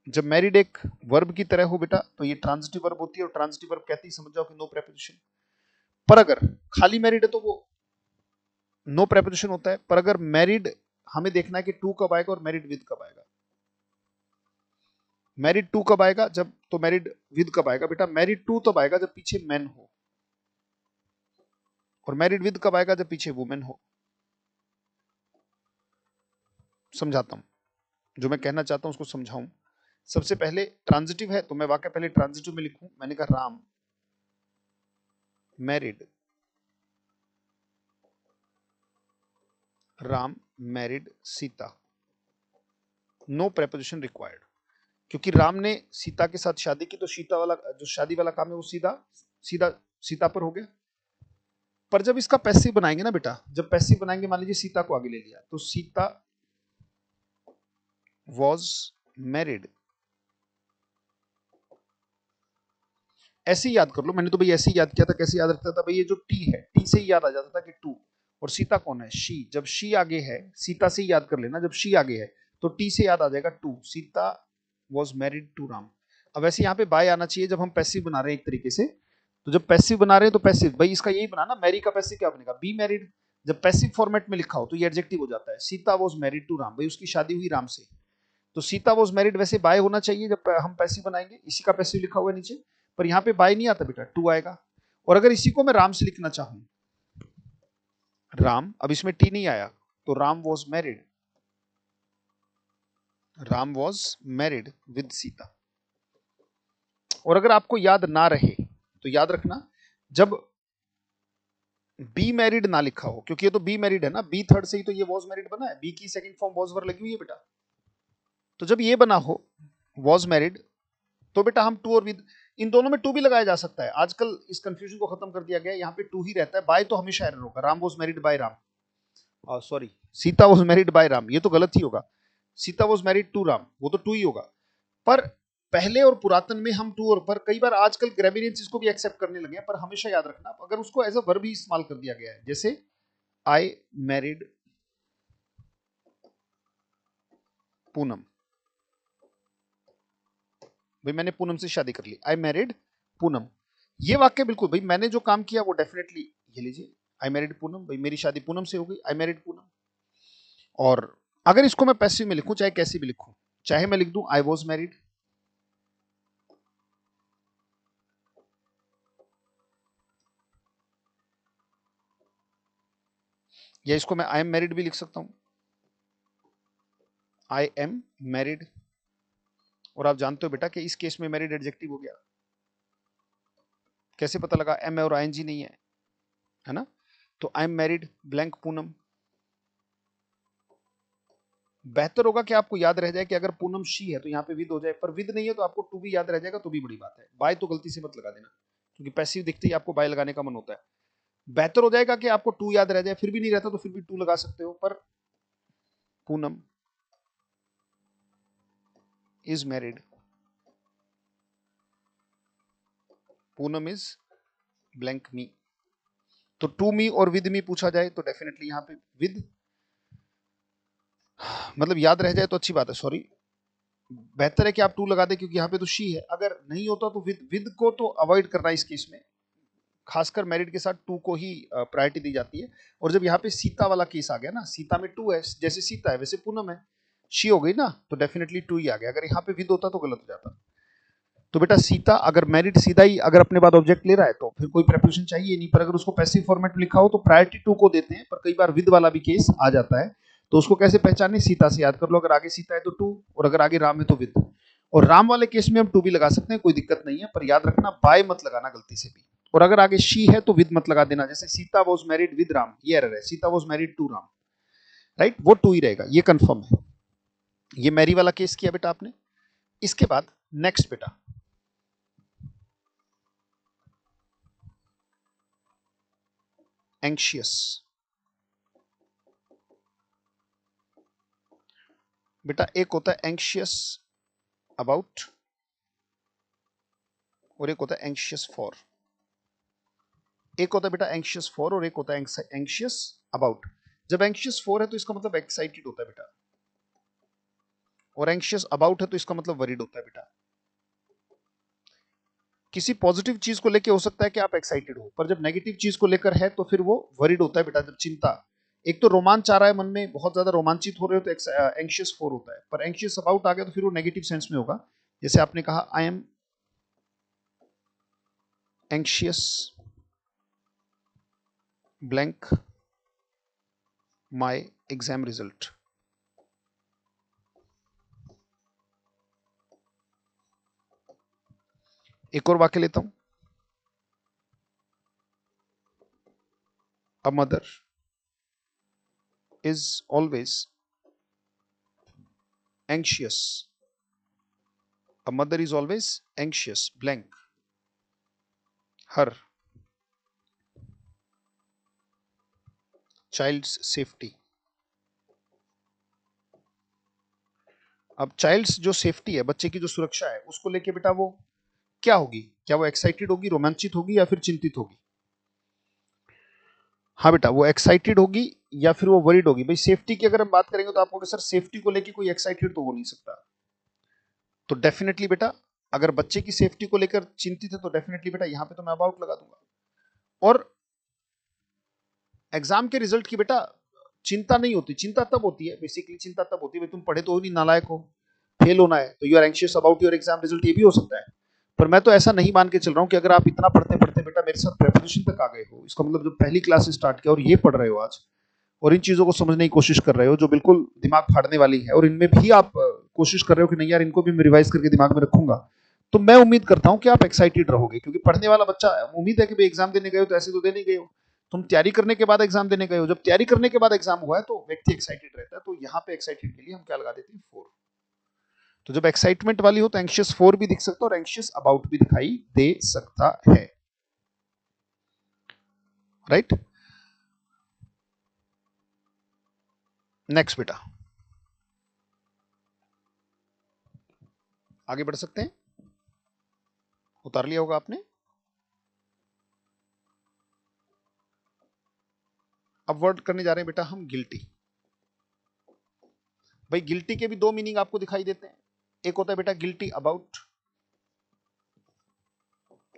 जब मैरिड एक वर्ब की तरह हो बेटा तो ये ट्रांजिटिव वर्ब होती है, और ट्रांजिटिव वर्ब कहती है समझ जाओ कि नो प्रेपोजिशन। पर अगर खाली मैरिड है तो वो नो प्रेपोजिशन होता है। पर अगर मैरिड, हमें देखना है कि टू कब आएगा और मैरिड विद कब आएगा। मैरिड टू कब आएगा, जब, तो मैरिड विद कब आएगा बेटा, मैरिड टू तब आएगा जब पीछे मैन हो, और मैरिड विद कब आएगा जब पीछे वुमेन हो। समझाता हूं, जो मैं कहना चाहता हूं उसको समझाऊं। सबसे पहले ट्रांजिटिव है तो मैं वाक्य पहले ट्रांजिटिव में लिखूं। मैंने कहा Ram married, Ram married Sita, no preposition required, क्योंकि राम ने सीता के साथ शादी की, तो सीता वाला जो शादी वाला काम है वो सीधा सीधा सीता पर हो गया। पर जब इसका पैसिव बनाएंगे ना बेटा, जब पैसिव बनाएंगे, मान लीजिए सीता को आगे ले लिया, तो सीता वॉज मैरिड, ऐसे ही याद कर लो। मैंने तो भाई ऐसे ही याद किया था, कैसे याद रखता था भाई, ये जो टी है, टी से ही याद आ जाता था कि टू, और सीता कौन है, शी। जब शी आगे है, सीता से ही याद कर लेना, जब शी आगे है तो टी से याद आ जाएगा to, Sita was married to Ram. अब वैसे यहाँ पे बाय आना चाहिए जब हम पैसिव बना रहे हैं एक तरीके से। तो जब पैसिव बना रहे हैं तो पैसिव, भाई इसका यही बना ना, मैरी का पैसिव क्या बनेगा, बी मैरिड। जब पैसिव फॉर्मेट में लिखा हो तो ये एडजेक्टिव हो जाता है, Sita was married to Ram, भाई उसकी शादी हुई राम से। तो सीता वॉज मैरिड वैसे बाय होना चाहिए जब हम पैसिव बनाएंगे, इसी का पैसिव लिखा हुआ है नीचे। पर यहाँ पे बाय नहीं आता बेटा, टू आएगा। और अगर इसी को मैं राम से लिखना चाहूं, राम, अब इसमें टी नहीं आया, तो Ram was married, Ram was married with Sita. और अगर आपको याद ना रहे तो याद रखना, जब बी मैरिड ना लिखा हो, क्योंकि ये तो बी मैरिड है ना, बी थर्ड से ही तो ये वॉज मैरिड बना है, बी की सेकंड फॉर्म वॉज वर लगी हुई है बेटा। तो जब ये बना हो वॉज मैरिड, तो बेटा हम टू और विद, इन दोनों में टू भी लगाया जा सकता है। आजकल इस कंफ्यूजन को खत्म कर दिया गया है, यहाँ पे टू ही रहता है, बाय तो हमेशा एरर होगा। Ram was married by Ram, sorry, Sita was married by Ram, ये तो गलत ही होगा। Sita was married to Ram, वो तो टू ही होगा। पर पहले और पुरातन में हम टू, और पर कई बार आजकल ग्रेविनियंस इसको भी एक्सेप्ट करने लगे हैं, पर हमेशा याद रखना अगर उसको एज अ वर्ब भी इस्तेमाल कर दिया गया है, जैसे आई मैरिड पूनम, भाई मैंने पूनम से शादी कर ली, आई मैरिड पूनम। ये वाक्य बिल्कुल भाई मैंने जो काम किया वो डेफिनेटली, ये लीजिए, आई मैरिड पूनम, भाई मेरी शादी पूनम से हो गई, आई मैरिड पूनम। और अगर इसको मैं पैसिव में लिखूं, चाहे कैसे भी लिखूं, चाहे मैं लिख दूं आई वॉज मैरिड, या इसको मैं आई एम मैरिड भी लिख सकता हूं। आई एम मैरिड, और आप जानते हो बेटा कि इस केस में मैरिड एडजेक्टिव हो गया। कैसे पता लगा? एम है और आईएनजी नहीं है ना? तो I am married blank Poonam. बेहतर होगा कि आपको याद रह जाए कि अगर पूनम शी है तो यहाँ पे विद हो जाए, पर विद नहीं है तो आपको टू भी याद रह जाएगा तो भी बड़ी बात है। बाय तो गलती से मत लगा देना, क्योंकि पैसिव दिखते ही आपको बाय लगाने का मन होता है। बेहतर हो जाएगा कि आपको टू याद रह जाए, फिर भी नहीं रहता तो फिर भी टू लगा सकते हो। पर Poonam is married, Poonam is blank me. तो टू मी और विद मी पूछा जाए तो डेफिनेटली यहाँ पे विद, मतलब याद रह जाए तो अच्छी बात है। सॉरी, बेहतर है कि आप टू लगा दें क्योंकि यहाँ पे तो शी है। अगर नहीं होता तो विद, विद को तो अवॉइड करना इस केस में, खासकर मैरिड के साथ टू को ही प्रायोरिटी दी जाती है। और जब यहाँ पे सीता वाला केस आ गया ना, सीता में टू है, जैसे सीता है वैसे पूनम है, शी हो गई ना, तो डेफिनेटली टू ही आ गया। अगर यहाँ पे विद होता तो गलत हो जाता। तो बेटा सीता, अगर मैरिड सीधा ही अगर अपने बाद ऑब्जेक्ट ले रहा है तो फिर कोई प्रेपोजिशन चाहिए नहीं, पर अगर उसको पैसिव फॉर्मेट में लिखा हो तो प्रायोरिटी टू को देते हैं। पर कई बार विद वाला भी केस आ जाता है, तो उसको कैसे पहचाने? सीता से याद कर लो, अगर आगे सीता है तो टू, और अगर आगे राम है तो विद। और राम वाले केस में हम टू भी लगा सकते हैं, कोई दिक्कत नहीं है, पर याद रखना बाय मत लगाना गलती से भी। और अगर आगे शी है तो विद मत लगा देना, जैसे Sita was married with Ram, ये एरर है। Sita was married to Ram, right, वो टू ही रहेगा, ये कंफर्म है। ये मैरी वाला केस किया बेटा आपने। इसके बाद नेक्स्ट बेटा, एंग्शियस। बेटा एक होता है एंग्शियस अबाउट और एक होता है एंग्शियस फॉर। एक होता है बेटा एंग्शियस फॉर और एक होता है एंग्शियस अबाउट। जब एंग्शियस फॉर है तो इसका मतलब एक्साइटेड होता है बेटा, और एंग्शियस अबाउट है तो इसका मतलब वरीड होता है बेटा। किसी पॉजिटिव चीज को लेकर हो सकता है कि आप एक्साइटेड हो, पर जब नेगेटिव चीज को लेकर है तो फिर वो वरीड होता है बेटा। जब चिंता, एक तो रोमांच आ रहा है मन में, बहुत ज्यादा रोमांचित हो रहे हो तो एंग्शियस फॉर होता है, पर एंग्शियस अबाउट आ गया तो फिर वो नेगेटिव सेंस में होगा। जैसे आपने कहा I am anxious blank my exam result. एक और वाक्य लेता हूं, a mother is always anxious, a mother is always anxious blank her child's safety. अब चाइल्ड्स जो सेफ्टी है, बच्चे की जो सुरक्षा है, उसको लेके बेटा वो क्या होगी? क्या वो एक्साइटेड होगी, रोमांचित होगी, या फिर चिंतित होगी? हाँ बेटा, वो एक्साइटेड होगी या फिर वो वरीड होगी। भाई सेफ्टी की अगर हम बात करेंगे तो आप कहोगे सर सेफ्टी को लेके कोई एक्साइटेड तो हो नहीं सकता। तो डेफिनेटली बेटा अगर बच्चे की सेफ्टी को लेकर चिंतित है तो डेफिनेटली बेटा यहाँ पे तो मैं अबाउट लगा दूंगा। और एग्जाम के रिजल्ट की बेटा चिंता नहीं होती, चिंता तब होती है, बेसिकली चिंता तब होती है भाई तुम पढ़े तो हो नहीं, नालायक हो, फेल होना है, तो you are anxious about your exam result, ये भी हो सकता है। पर मैं तो ऐसा नहीं मान के चल रहा हूँ कि अगर आप इतना पढ़ते पढ़ते बेटा मेरे साथ प्रेपरेशन तक आ गए हो, इसका मतलब जब पहली क्लास से स्टार्ट किया और ये पढ़ रहे हो आज, और इन चीजों को समझने की कोशिश कर रहे हो जो बिल्कुल दिमाग फाड़ने वाली है, और इनमें भी आप कोशिश कर रहे हो कि नहीं यार इनको भी मैं रिवाइज करके दिमाग में रखूंगा, तो मैं उम्मीद करता हूं कि आप एक्साइटेड रहोगे। क्योंकि पढ़ने वाला बच्चा, उम्मीद है कि भाई एग्जाम देने गए हो तो ऐसे तो देने गए हो, तुम तैयारी करने के बाद एग्जाम देने गए हो, जब तैयारी करने के बाद एग्जाम हुआ है तो व्यक्ति एक्साइटेड रहता है। तो यहाँ पे एक्साइटेड के लिए हम क्या लगा देते हैं? फोर। तो जब एक्साइटमेंट वाली हो तो एंशियस फोर भी दिख सकता है और एंशियस अबाउट भी दिखाई दे सकता है, राइट। नेक्स्ट बेटा, आगे बढ़ सकते हैं, उतार लिया होगा आपने। अब वर्ड करने जा रहे हैं बेटा हम गिल्टी। भाई गिल्टी के भी दो मीनिंग आपको दिखाई देते हैं। एक होता है बेटा गिल्टी अबाउट,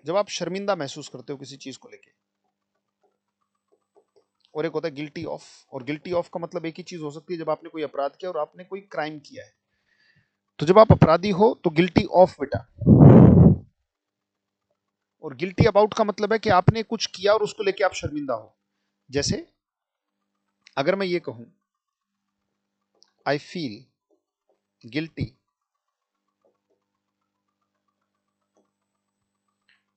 जब आप शर्मिंदा महसूस करते हो किसी चीज को लेके, और एक होता है गिल्टी ऑफ। और गिल्टी ऑफ का मतलब एक ही चीज हो सकती है, जब आपने कोई अपराध किया और आपने कोई क्राइम किया है, तो जब आप अपराधी हो तो गिल्टी ऑफ बेटा। और गिल्टी अबाउट का मतलब है कि आपने कुछ किया और उसको लेके आप शर्मिंदा हो। जैसे अगर मैं ये कहूं I feel guilty.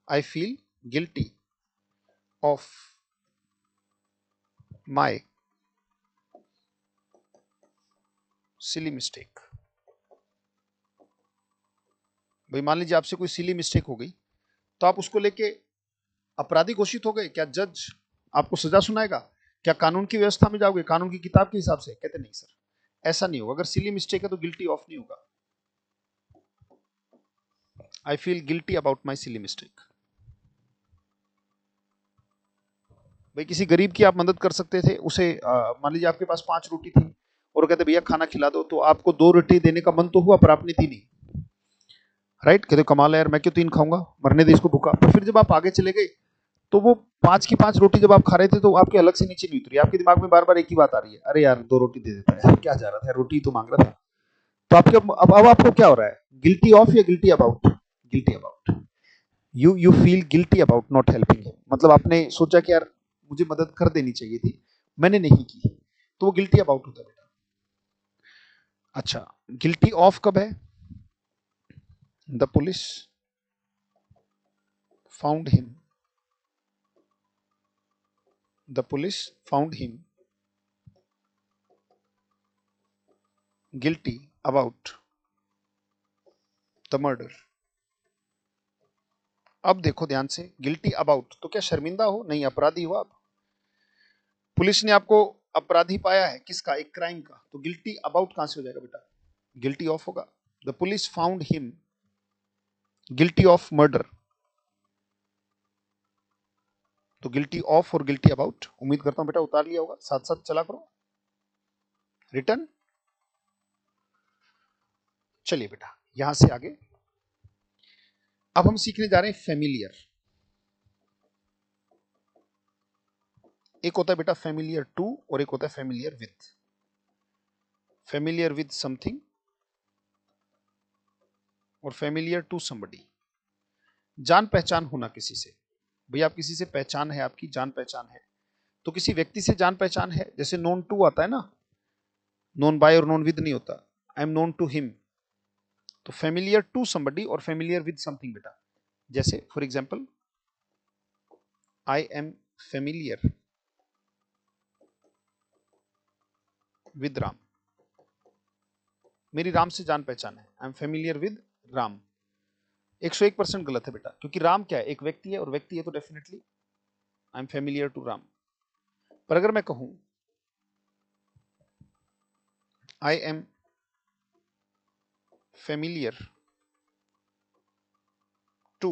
I feel guilty of my silly mistake. भाई मान लीजिए आपसे कोई सिली मिस्टेक हो गई तो आप उसको लेके अपराधी घोषित हो गए, क्या जज आपको सजा सुनाएगा? क्या कानून की व्यवस्था में जाओगे, कानून की किताब के हिसाब से? कहते नहीं सर, ऐसा नहीं होगा। अगर सिली मिस्टेक है तो गिल्टी ऑफ नहीं होगा। I feel guilty about my silly mistake. भाई किसी गरीब की आप मदद कर सकते थे, उसे मान लीजिए आपके पास 5 रोटी थी और कहते भैया खाना खिला दो, तो आपको 2 रोटी देने का मन तो हुआ पर आपने 3 ही, राइट? कहते कमाल है यार, मैं क्यों 3 खाऊंगा, मरने दे इसको भूखा। पर फिर जब आप आगे चले गए तो वो 5 की 5 रोटी जब आप खा रहे थे तो आपके अलग से नीचे नहीं उतरी, आपके दिमाग में बार बार एक ही बात आ रही है, अरे यार 2 रोटी दे देता है, क्या जा रहा था, रोटी तो मांग रहा था। तो आपके अब आपको क्या हो रहा है, गिल्टी ऑफ या guilty about? Guilty about. You feel guilty about not helping, मतलब आपने सोचा कि यार मुझे मदद कर देनी चाहिए थी, मैंने नहीं की, तो वो गिल्टी अबाउट होता है बेटा। अच्छा, गिल्टी ऑफ कब है? The police found him, the police found him guilty about the murder. अब देखो ध्यान से, गिल्टी अबाउट तो क्या शर्मिंदा हो? नहीं, अपराधी हो आप। पुलिस ने आपको अपराधी पाया है, किसका? एक क्राइम का। तो गिल्टी अबाउट कहां से हो जाएगा बेटा? गिल्टी ऑफ होगा। The police found him guilty of murder, तो गिल्टी ऑफ और गिल्टी अबाउट, उम्मीद करता हूं बेटा उतार लिया होगा, साथ साथ चला करो। रिटर्न। चलिए बेटा यहां से आगे अब हम सीखने जा रहे हैं फेमिलियर। एक होता है बेटा फेमिलियर टू और एक होता है familiar with. Familiar with something और फेमिलियर टू समबडी। जान पहचान होना किसी से, भैया आप किसी से पहचान है, आपकी जान पहचान है, तो किसी व्यक्ति से जान पहचान है, जैसे नोन टू आता है ना, नोन बाय और नोन विद नहीं होता। I am known to him, तो फेमिलियर टू समबडी और फेमिलियर विद समथिंग बेटा। जैसे for example I am familiar with Ram, मेरी राम से जान पहचान है, I am familiar with Ram. 101% गलत है बेटा, क्योंकि राम क्या है, एक व्यक्ति है, और व्यक्ति है तो definitely I am familiar to Ram. पर अगर मैं कहूं I am familiar to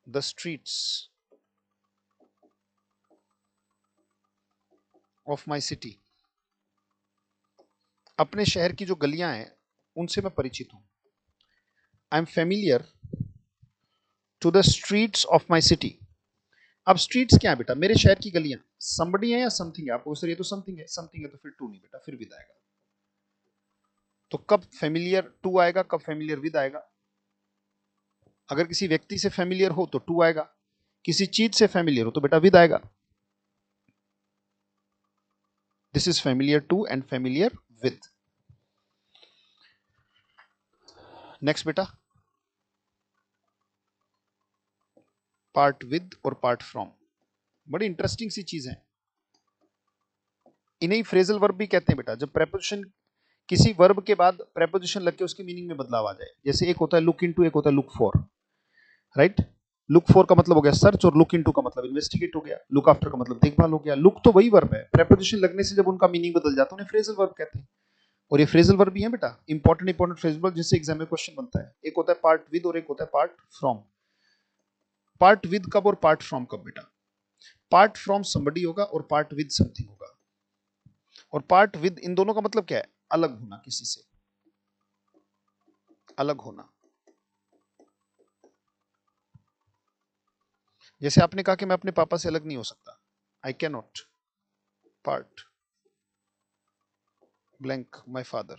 the streets of my city, अपने शहर की जो गलियां हैं उनसे मैं परिचित हूं। I am familiar to the streets of my city. अब स्ट्रीट्स क्या है बेटा? मेरे शहर की गलियां। समबडी है या समथिंग है? आपको सर ये तो समथिंग है, समथिंग है तो फिर टू नहीं बेटा, फिर विद आएगा। तो कब फेमिलियर टू आएगा, कब फेमिलियर विद आएगा? अगर किसी व्यक्ति से फेमिलियर हो तो टू आएगा, किसी चीज से फेमिलियर हो तो बेटा विद आएगा। This is familiar to and familiar with. Next बेटा, पार्ट विद और पार्ट फ्रॉम, बड़ी इंटरेस्टिंग सी चीज है। इन्हें फ्रेजल वर्ब भी कहते हैं बेटा, जब प्रेपोजिशन किसी वर्ब के बाद प्रेपोजिशन लग के उसकी मीनिंग में बदलाव आ जाए। जैसे एक होता है लुक इनटू, एक होता है look for, right? Look for का मतलब हो गया सर्च और लुक इनटू का मतलब इन्वेस्टिगेट हो गया, लुक आफ्टर का मतलब देखभाल हो गया। लुक तो वही वर्ब है, प्रेपोजिशन लगने से जब उनका मीनिंग बदल जाता है उन्हें फ्रेजल वर्ब कहते हैं। और ये फ्रेजल वर्ब भी है बेटा, इंपॉर्टेंट फ्रेजल वर्ब जिससे एग्जाम में क्वेश्चन बनता है। एक होता है पार्ट विद और एक होता है पार्ट फ्रॉम। पार्ट विद कब और पार्ट फ्रॉम कब बेटा? पार्ट फ्रॉम समबडी होगा और पार्ट विद समथिंग होगा। और पार्ट विद, इन दोनों का मतलब क्या है? अलग होना, किसी से अलग होना। जैसे आपने कहा कि मैं अपने पापा से अलग नहीं हो सकता, I can not part blank my father.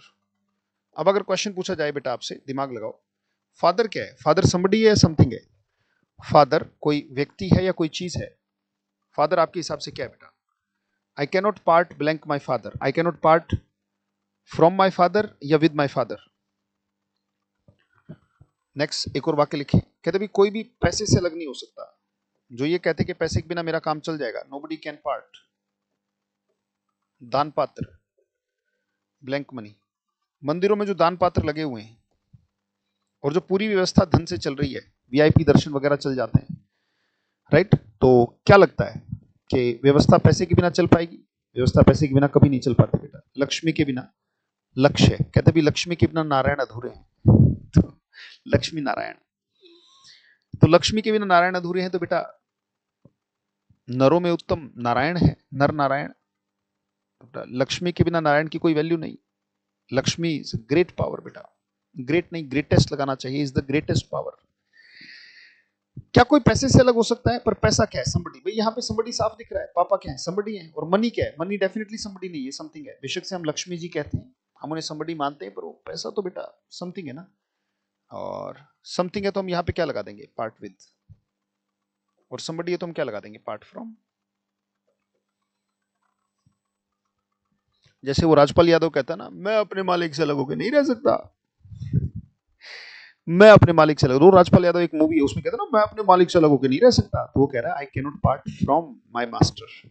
अब अगर क्वेश्चन पूछा जाए बेटा आपसे, दिमाग लगाओ, फादर क्या है? फादर समबडी है या समथिंग है? फादर कोई व्यक्ति है या कोई चीज है? फादर आपके हिसाब से क्या है बेटा? I can not part blank my father, I can not part from my father या विद माई फादर। नेक्स्ट एक और वाक्य लिखे, कहते भी कोई भी पैसे से अलग नहीं हो सकता। जो ये कहते कि पैसे के बिना मेरा काम चल जाएगा, नोबडी कैन पार्ट। दान पात्र, ब्लैंक मनी। मंदिरों में जो दान पात्र लगे हुए हैं और जो पूरी व्यवस्था धन से चल रही है, वीआईपी दर्शन वगैरह चल जाते हैं, राइट। तो क्या लगता है कि व्यवस्था पैसे के बिना चल पाएगी? व्यवस्था पैसे के बिना कभी नहीं चल पाती बेटा। लक्ष्मी के बिना, लक्ष्य कहते भी लक्ष्मी के बिना नारायण अधूरे हैं। तो लक्ष्मी नारायण, तो लक्ष्मी के बिना नारायण अधूरे हैं। तो बेटा नरों में उत्तम नारायण है, नर नारायण। लक्ष्मी के बिना नारायण की कोई वैल्यू नहीं। लक्ष्मी इज ग्रेट पावर बेटा। ग्रेट नहीं, ग्रेटेस्ट लगाना चाहिए, इज द ग्रेटेस्ट पावर। क्या कोई पैसे से अलग हो सकता है? पर पैसा क्या है? समबडी। भाई यहाँ पे समबडी साफ दिख रहा है, पापा क्या है? समबडी है। और मनी क्या है? मनी डेफिनेटली समबडी नहीं है, समथिंग है। बेशक से हम लक्ष्मी जी कहते हैं, हम उन्हें समबडी मानते हैं, पर वो पैसा तो बेटा समथिंग है ना। और समथिंग है तो हम यहाँ पे क्या लगा देंगे? Part with. और समबडी है तो हम क्या लगा देंगे? Part from. जैसे वो राजपाल यादव कहता ना, मैं अपने मालिक से अलग होकर नहीं रह सकता। मैं अपने मालिक से अलग, वो राजपाल यादव एक मूवी है, उसमें कहता ना, मैं अपने मालिक से अलग होकर नहीं रह सकता। तो वो कह रहा है I can not part from my master.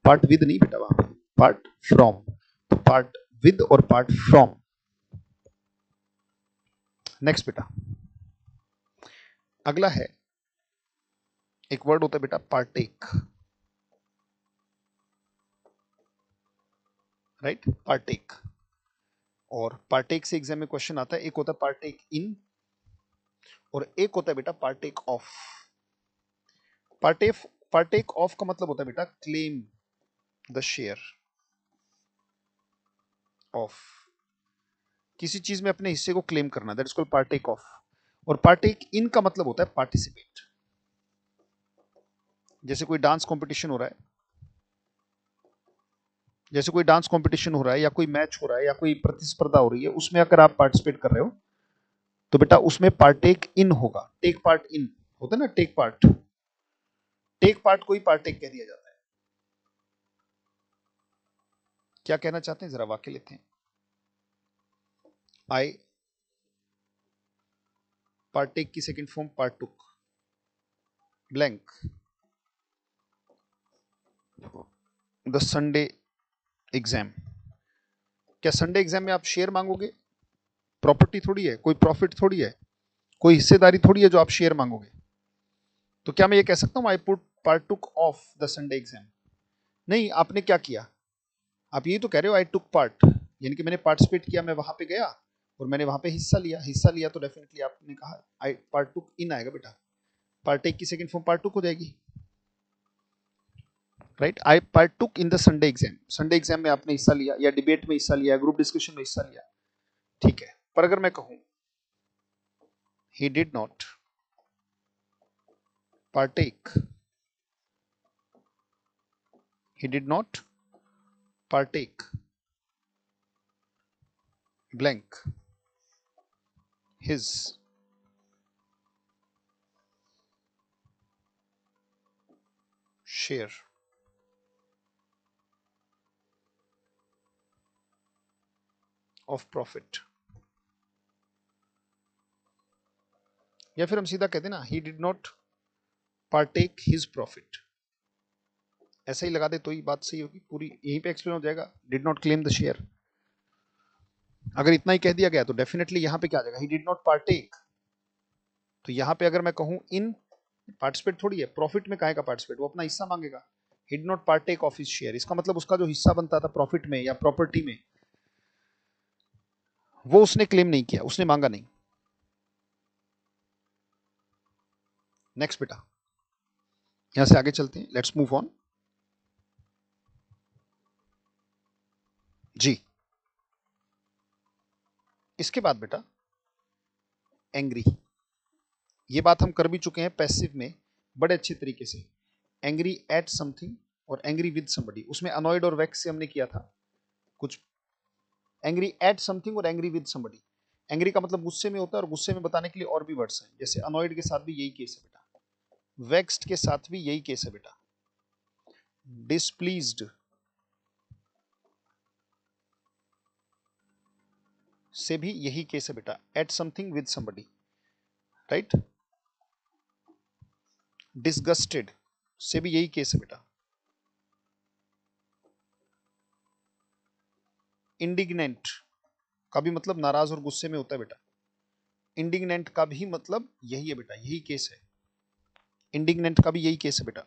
Part with नहीं बेटा, वहां पे पार्ट फ्रॉम। तो पार्ट विद और पार्ट फ्रॉम। नेक्स्ट बेटा, अगला है, एक वर्ड होता है बेटा पार्टेक, राइट। पार्टेक। और पार्टेक से एग्जाम में क्वेश्चन आता है, एक होता है पार्टेक इन और एक होता है बेटा partake of. Partake partake of का मतलब होता है बेटा क्लेम द शेयर ऑफ। किसी चीज में अपने हिस्से को क्लेम करना, that is called partake of. और पार्टेक इन का मतलब होता है पार्टिसिपेट। जैसे कोई डांस कंपटीशन हो रहा है, जैसे कोई डांस कंपटीशन हो रहा है या कोई मैच हो रहा है या कोई प्रतिस्पर्धा हो रही है, उसमें अगर आप पार्टिसिपेट कर रहे हो तो बेटा उसमें पार्टेक इन होगा। टेक पार्ट इन होता है ना, टेक पार्ट। टेक पार्ट को ही पार्टेक कह दिया जाता है। क्या कहना चाहते हैं, जरा वाक्य लेते हैं। आई पार्टेक की second form पार्टुक, blank the Sunday exam. क्या संडे एग्जाम में आप शेयर मांगोगे? प्रॉपर्टी थोड़ी है, कोई प्रॉफिट थोड़ी है, कोई हिस्सेदारी थोड़ी है जो आप शेयर मांगोगे। तो क्या मैं ये कह सकता हूं I put पार्टुक of the Sunday exam? नहीं, आपने क्या किया? आप यही तो कह रहे हो आई टुक पार्ट, यानी कि मैंने पार्टिसिपेट किया, मैं वहां पे गया और मैंने वहां पे हिस्सा लिया। हिस्सा लिया तो डेफिनेटली आपने कहा आई पार्टुक इन आएगा बेटा। पार्टेक की सेकंड फॉर्म पार्टुक हो जाएगी, right. I पार्टुक in the Sunday exam. Sunday exam में आपने हिस्सा लिया, या डिबेट में हिस्सा लिया, ग्रुप डिस्कशन में हिस्सा लिया, ठीक है। पर अगर मैं कहूं he did not partake, he did not partake blank his share of profit। या फिर हम सीधा कहते हैं ना, he did not partake his profit। ऐसा ही लगा दे तो ही बात सही होगी, पूरी यहीं पे एक्सप्लेन हो जाएगा। did not claim the share। अगर इतना ही कह दिया गया तो डेफिनेटली यहां पे क्या आ जाएगा, he did not partake। तो यहां पे अगर मैं कहूं इन, पार्टिसिपेट थोड़ी है, प्रॉफिट में काहे का पार्टिसिपेट, वो अपना हिस्सा मांगेगा। he did not partake of his share, इसका मतलब उसका जो हिस्सा बनता था प्रॉफिट में या प्रॉपर्टी में, वो उसने क्लेम नहीं किया, उसने मांगा नहीं। नेक्स्ट बेटा, यहां से आगे चलते हैं, लेट्स मूव ऑन जी। इसके बाद बेटा एंग्री, ये बात हम कर भी चुके हैं पैसिव में बड़े अच्छे तरीके से। एंग्री एट समथिंग और एंग्री विद समबडी, उसमें अनॉयड और वैक्स से हमने किया था कुछ। एंग्री एट समथिंग और एंग्री विद समबडी। एंग्री का मतलब गुस्से में होता है और गुस्से में बताने के लिए और भी वर्ड्स हैं, जैसे अनॉयड के साथ भी यही केस है बेटा, वैक्स्ड के साथ भी यही केस है बेटा, डिसप्लीज्ड से भी यही केस है बेटा, at something with somebody, right. Disgusted से भी यही केस है बेटा। इंडिग्नेंट का भी मतलब नाराज और गुस्से में होता है बेटा। इंडिग्नेंट का भी मतलब यही है बेटा, यही केस है। इंडिग्नेंट का भी यही केस है बेटा,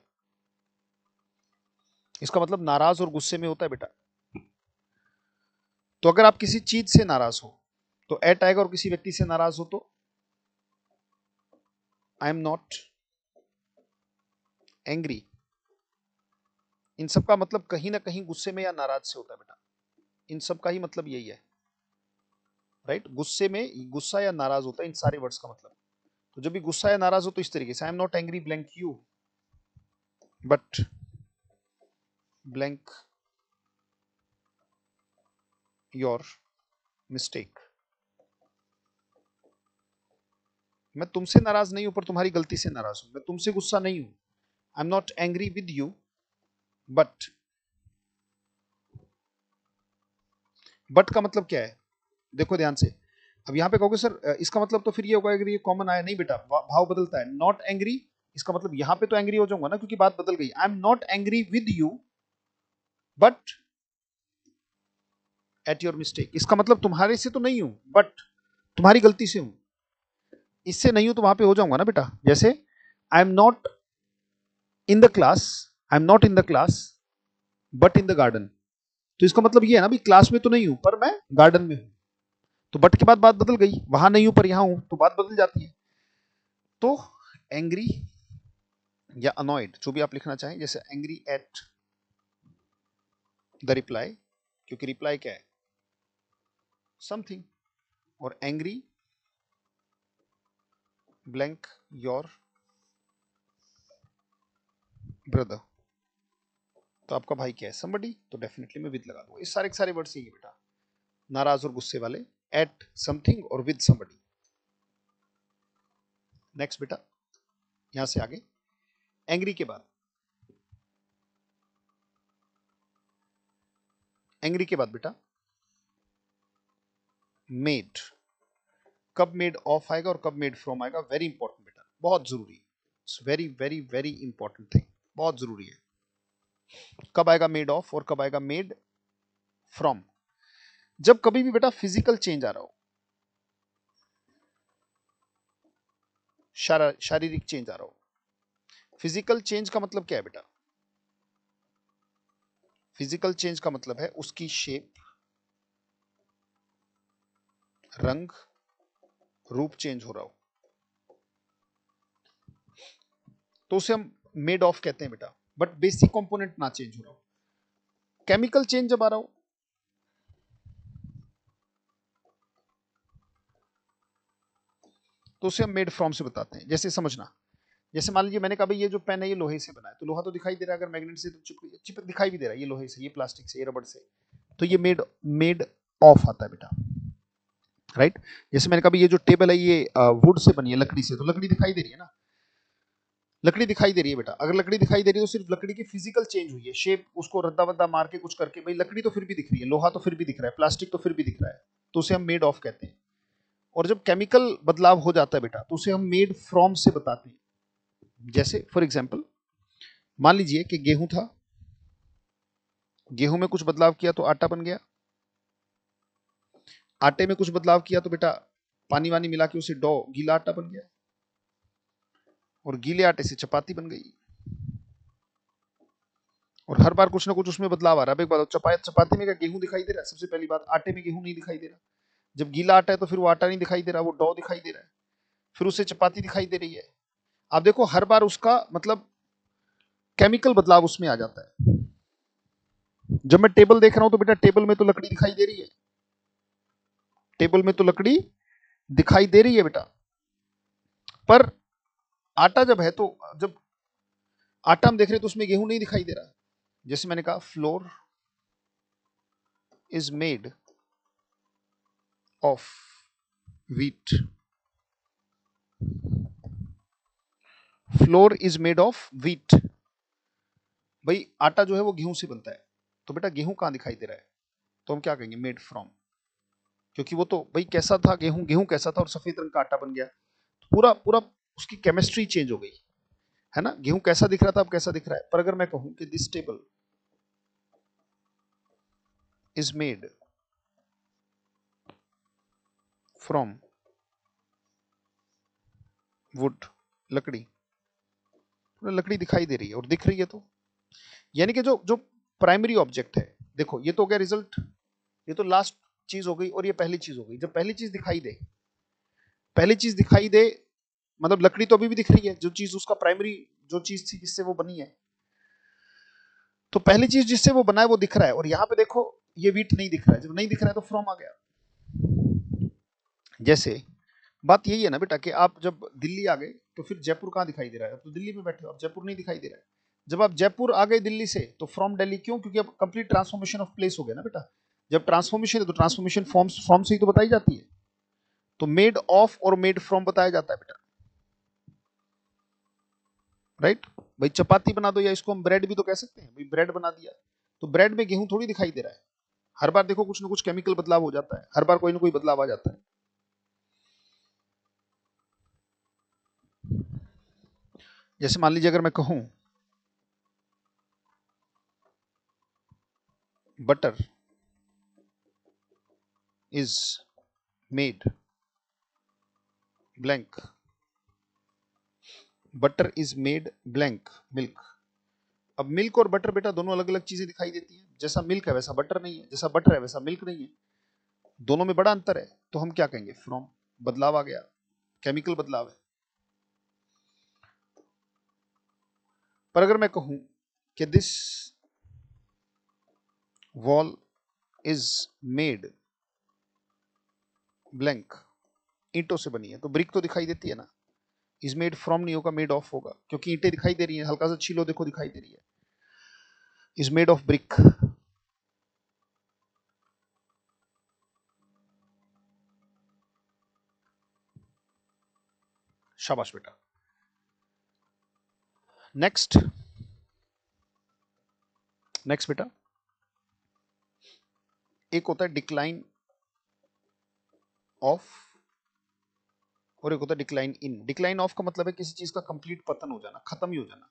इसका मतलब नाराज और गुस्से में होता है बेटा। तो अगर आप किसी चीज से नाराज हो तो एट आएगा, और किसी व्यक्ति से नाराज हो तो आई एम नॉट एंग्री। इन सब का मतलब कहीं ना कहीं गुस्से में या नाराज से होता है बेटा। इन सब का ही मतलब यही है, राइट। गुस्से में गुस्सा या नाराज होता है, इन सारे वर्ड्स का मतलब। तो जब भी गुस्सा या नाराज हो तो इस तरीके से, I am not angry blank you but blank your mistake. मैं तुमसे नाराज नहीं हूं पर तुम्हारी गलती से नाराज हूं। मैं तुमसे गुस्सा नहीं हूं, I am not angry with you but का मतलब क्या है, देखो ध्यान से। अब यहां पे कहोगे सर इसका मतलब तो फिर ये होगा अगर ये कॉमन आया, नहीं बेटा, भाव बदलता है। नॉट एंग्री, इसका मतलब यहां पे तो एंग्री हो जाऊंगा ना, क्योंकि बात बदल गई। I am not angry with you but at your mistake. इसका मतलब तुम्हारे से तो नहीं हूं बट तुम्हारी गलती से हूं। इससे नहीं हूं तो वहां पे हो जाऊंगा ना बेटा। जैसे I am not in the class, I am not in the class but in the garden. तो इसका मतलब ये है ना, भी क्लास में तो नहीं हूं पर मैं गार्डन में हूं। तो बट के बाद बात बदल गई, वहां नहीं हूं पर यहां हूं, तो बात बदल जाती है। तो एंग्री या अनॉयड, जो भी आप लिखना चाहें, जैसे एंग्री एट द रिप्लाई, क्योंकि रिप्लाई क्या है, समथिंग। और एंग्री ब्लैंक योर ब्रदर, तो आपका भाई क्या है, समबडी, तो डेफिनेटली मैं विद लगा दूंगा। इस सारे के सारे वर्ड्स यही है बेटा, नाराज और गुस्से वाले, एट समथिंग और विद समबडी। नेक्स्ट बेटा, यहां से आगे एंग्री के बाद, एंग्री के बाद बेटा मेड। कब मेड ऑफ आएगा और कब मेड फ्रॉम आएगा, वेरी इंपॉर्टेंट बेटा, बहुत जरूरी। It's very very very important thing, बहुत जरूरी है। कब आएगा मेड ऑफ और कब आएगा मेड फ्रॉम। जब कभी भी बेटा फिजिकल चेंज आ रहा हो, शारीरिक चेंज आ रहा हो। फिजिकल चेंज का मतलब क्या है बेटा, फिजिकल चेंज का मतलब है उसकी शेप, रंग, रूप चेंज हो रहा हो, तो उसे हम मेड ऑफ कहते हैं बेटा। बट बेसिक कंपोनेंट ना चेंज हो रहा हो। केमिकल चेंज जब आ रहा हो तो उसे हम मेड फ्रॉम से बताते हैं। जैसे समझना, जैसे मान लीजिए मैंने कहा भाई ये जो पेन है ये लोहे से बना है, तो लोहा तो दिखाई दे रहा है, अगर मैग्नेट से तो चिप दिखाई भी दे रहा है, ये लोहे से, ये प्लास्टिक से, ये रबड़ से, तो ये मेड मेड ऑफ आता है बेटा, राइट। जैसे मैंने कहा भाई ये जो टेबल है ये वुड से बनी है, लकड़ी से, तो लकड़ी दिखाई दे रही है ना, लकड़ी दिखाई दे रही है बेटा। अगर लकड़ी दिखाई दे रही है तो सिर्फ लकड़ी की फिजिकल चेंज हुई है, शेप, उसको रद्दा वद्दा मार के कुछ करके, भाई लकड़ी तो फिर भी दिख रही है, लोहा तो फिर भी दिख रहा है, प्लास्टिक तो फिर भी दिख रहा है, तो उसे हम मेड ऑफ कहते हैं। और जब केमिकल बदलाव हो जाता है बेटा तो उसे हम मेड फ्रॉम से बताते हैं। जैसे फॉर एग्जाम्पल मान लीजिए कि गेहूं था, गेहूं में कुछ बदलाव किया तो आटा बन गया, आटे में कुछ बदलाव किया तो बेटा पानी वानी मिला के उसे डो, गीला आटा बन गया, और गीले आटे से चपाती बन गई। और हर बार कुछ ना कुछ उसमें बदलाव आ रहा है। एक बात, चपाती में क्या गेहूं दिखाई दे रहा है, सबसे पहली बात। आटे में गेहूं नहीं दिखाई दे रहा। जब गीला आटा है तो फिर वो आटा नहीं दिखाई दे रहा, वो डो दिखाई दे रहा है, फिर उससे चपाती दिखाई दे रही है। आप देखो हर बार उसका मतलब केमिकल बदलाव उसमें आ जाता है। जब मैं टेबल देख रहा हूं तो बेटा टेबल में तो लकड़ी दिखाई दे रही है, टेबल में तो लकड़ी दिखाई दे रही है बेटा, पर आटा जब है तो जब आटा हम देख रहे हैं तो उसमें गेहूं नहीं दिखाई दे रहा। जैसे मैंने कहा floor is made of wheat, floor is made of wheat. भाई आटा जो है वो गेहूं से बनता है, तो बेटा गेहूं कहां दिखाई दे रहा है, तो हम क्या कहेंगे, मेड फ्रॉम। क्योंकि वो तो भाई कैसा था, गेहूं गेहूं कैसा था और सफेद रंग का आटा बन गया, तो पूरा पूरा उसकी केमिस्ट्री चेंज हो गई, है ना। गेहूं कैसा दिख रहा था अब कैसा दिख रहा है। पर अगर मैं कहूं कि this table is made from would, लकड़ी, लकड़ी दिखाई दे रही है और दिख रही है, तो यानी कि जो जो प्राइमरी ऑब्जेक्ट है, देखो ये तो हो गया रिजल्ट, ये तो लास्ट चीज हो गई और ये पहली चीज हो गई। जब पहली चीज दिखाई दे, पहली चीज दिखाई दे मतलब लकड़ी तो अभी भी दिख रही है, जो चीज उसका प्राइमरी जो चीज थी जिससे वो बनी है, तो पहली चीज जिससे वो बना है वो दिख रहा है। और यहाँ पे देखो ये वीट नहीं दिख रहा है, जब नहीं दिख रहा है तो फ्रॉम आ गया। जैसे बात यही है ना बेटा कि आप जब दिल्ली आ गए तो फिर जयपुर कहाँ दिखाई दे रहा है, अब तो दिल्ली में बैठे हो, अब जयपुर नहीं दिखाई दे रहा है। जब आप जयपुर आ गए दिल्ली से तो फ्रॉम दिल्ली, क्यों? क्योंकि अब कंप्लीट ट्रांसफॉर्मेशन ऑफ प्लेस हो गया ना बेटा। जब ट्रांसफॉर्मेशन है तो ट्रांसफॉर्मेशन फॉर्म्स फ्रॉम से ही तो बताई जाती है, तो मेड ऑफ और मेड फ्रॉम बताया जाता है बेटा, राइट। भाई चपाती बना दो, या इसको हम ब्रेड भी तो कह सकते हैं, भाई ब्रेड बना दिया, तो ब्रेड में गेहूं थोड़ी दिखाई दे रहा है। हर बार देखो कुछ ना कुछ केमिकल बदलाव हो जाता है, हर बार कोई ना कोई बदलाव आ जाता है। जैसे मान लीजिए अगर मैं कहूं butter is made blank, butter is made blank milk. अब मिल्क और बटर बेटा दोनों अलग अलग चीजें दिखाई देती हैं, जैसा मिल्क है वैसा बटर नहीं है, जैसा बटर है वैसा मिल्क नहीं है, दोनों में बड़ा अंतर है। तो हम क्या कहेंगे? फ्रॉम, बदलाव आ गया, केमिकल बदलाव है। पर अगर मैं कहूं कि this wall is made blank, ईंटों से बनी है, तो ब्रिक तो दिखाई देती है ना। इज मेड फ्रॉम नहीं होगा, मेड ऑफ होगा, क्योंकि ईंटें दिखाई दे रही हैं, हल्का सा छीलो देखो दिखाई दे रही है। इज मेड ऑफ ब्रिक, शाबाश बेटा। नेक्स्ट, नेक्स्ट बेटा, एक होता है डिक्लाइन ऑफ और एक होता है डिक्लाइन इन। डिक्लाइन ऑफ का मतलब है किसी चीज का कंप्लीट पतन हो जाना, खत्म ही हो जाना,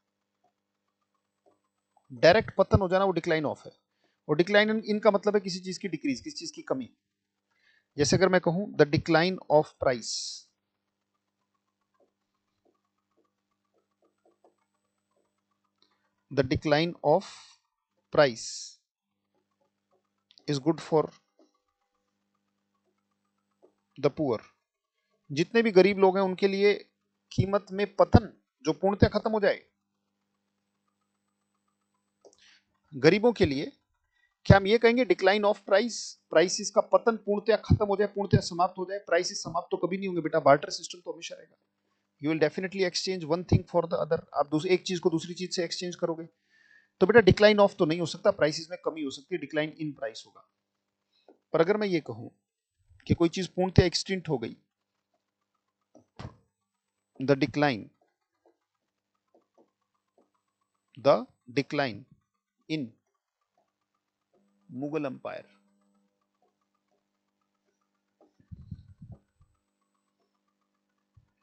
डायरेक्ट पतन हो जाना, वो डिक्लाइन ऑफ है। और डिक्लाइन इन का मतलब है किसी चीज की डिक्रीज, किसी चीज की कमी। जैसे अगर मैं कहूं the decline of price, the decline of price is good for the poor. जितने भी गरीब लोग हैं उनके लिए कीमत में पतन जो पूर्णतः खत्म हो जाए, गरीबों के लिए क्या हम ये कहेंगे डिक्लाइन ऑफ प्राइस, प्राइसिस का पतन पूर्णतः खत्म हो जाए, पूर्णतः समाप्त हो जाए। प्राइसिस समाप्त तो कभी नहीं होंगे बेटा, बार्टर सिस्टम तो हमेशा रहेगा। You will definitely exchange one thing for the other, आप दूसरी एक चीज को दूसरी चीज से एक्सचेंज करोगे। तो बेटा डिक्लाइन ऑफ तो नहीं हो सकता, प्राइसिस में कमी हो सकती है, डिक्लाइन इन प्राइस होगा। पर अगर मैं ये कहूं कि कोई चीज पूर्णतः एक्सटिंक्ट हो गई, the decline, the decline in Mughal umpire,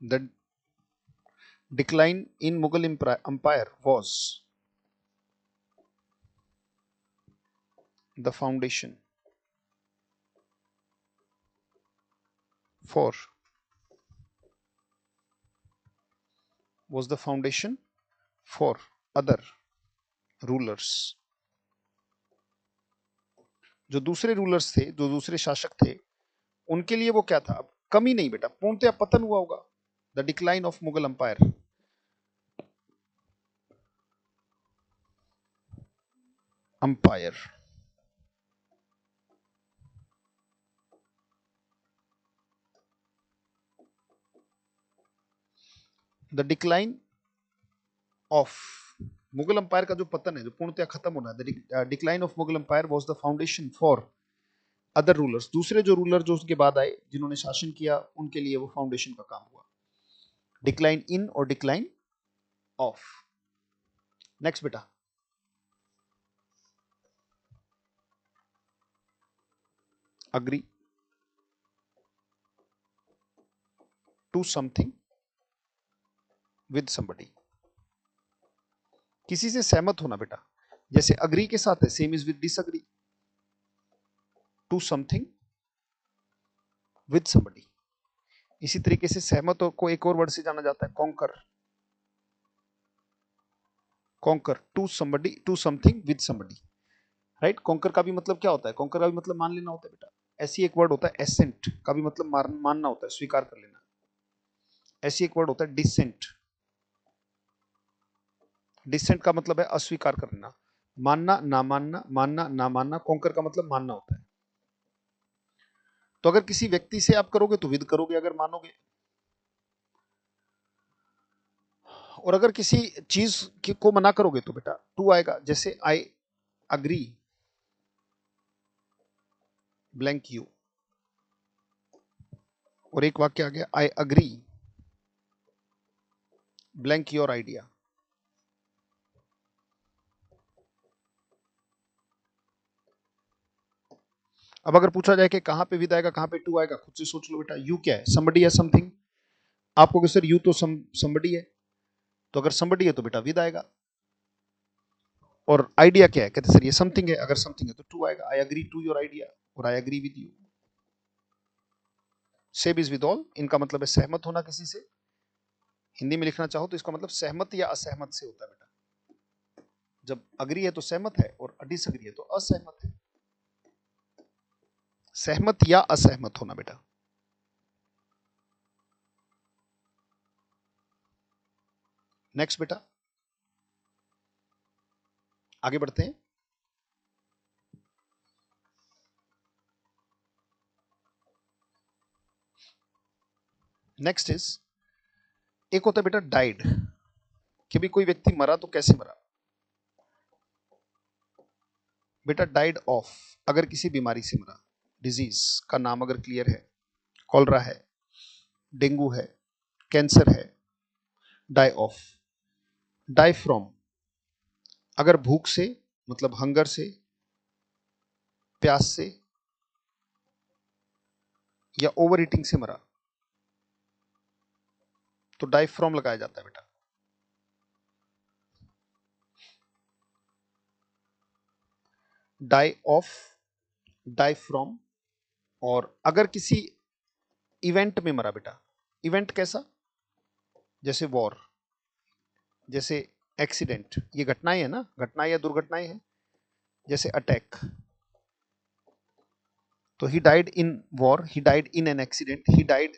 the decline in Mughal Empire was the foundation for other rulers। जो दूसरे रूलर्स थे, जो दूसरे शासक थे, उनके लिए वो क्या था? अब कमी नहीं बेटा, पूर्णतः पतन हुआ होगा। The decline of Mughal umpire, umpire, the decline of Mughal umpire का जो पतन है, जो पूर्णतः खत्म होना है, the decline of Mughal umpire was the foundation for other rulers. दूसरे जो रूलर जो उसके बाद आए, जिन्होंने शासन किया, उनके लिए वो फाउंडेशन का काम हुआ। डिक्लाइन इन और डिक्लाइन ऑफ। नेक्स्ट बेटा, agree, to something with somebody, किसी से सहमत होना बेटा। जैसे अग्री के साथ है, same is with disagree. To something with somebody. इसी तरीके से सहमत को एक और वर्ड से जाना जाता है, concur. Concur to somebody, to something with somebody, right. Concur का भी मतलब क्या होता है? कॉन्कर का भी मतलब मान लेना होता है बेटा। ऐसी एक वर्ड होता है एसेंट, का भी मतलब मानना होता है, स्वीकार कर लेना। ऐसी एक वर्ड होता है डिसेंट। डिसेंट का मतलब है अस्वीकार करना, मानना ना मानना, मानना ना मानना। कॉन्कर का मतलब मानना होता है। तो अगर किसी व्यक्ति से आप करोगे तो विद करोगे अगर मानोगे, और अगर किसी चीज को मना करोगे तो बेटा टू आएगा। जैसे आई अग्री ब्लैंक यू, और एक वाक्य आ गया I agree blank your idea. अब अगर पूछा जाए कि कहां पे विद आएगा, कहां पे टू आएगा, खुद से सोच लो बेटा। यू क्या है? समबडी या समथिंग? आपको सर यू तो समबडी है, तो अगर समबडी है तो बेटा विद आएगा। और आइडिया क्या है? कहते सर ये समथिंग है, अगर समथिंग है तो टू आएगा। I agree to your idea और I agree with you. Same is with all, इनका मतलब है सहमत होना किसी से। हिंदी में लिखना चाहो तो इसका मतलब सहमत या असहमत से होता है बेटा। जब अग्री है तो सहमत है और डिसअग्री है तो असहमत है। सहमत या असहमत होना बेटा। नेक्स्ट बेटा, आगे बढ़ते हैं। नेक्स्ट इज, एक होता है बेटा डाइड, कि भी कोई व्यक्ति मरा तो कैसे मरा। बेटा डाइड ऑफ, अगर किसी बीमारी से मरा, डिजीज का नाम अगर क्लियर है, कॉलरा है, डेंगू है, कैंसर है, डाई ऑफ। डाई फ्रॉम, अगर भूख से मतलब हंगर से, प्यास से या ओवर ईटिंग से मरा तो डाई फ्रॉम लगाया जाता है बेटा। Die of, die from. और अगर किसी इवेंट में मरा बेटा, इवेंट कैसा? जैसे वॉर, जैसे एक्सीडेंट, ये घटनाएं है ना, घटनाएं या दुर्घटनाएं हैं। जैसे अटैक, तो he died in war, he died in an accident, he died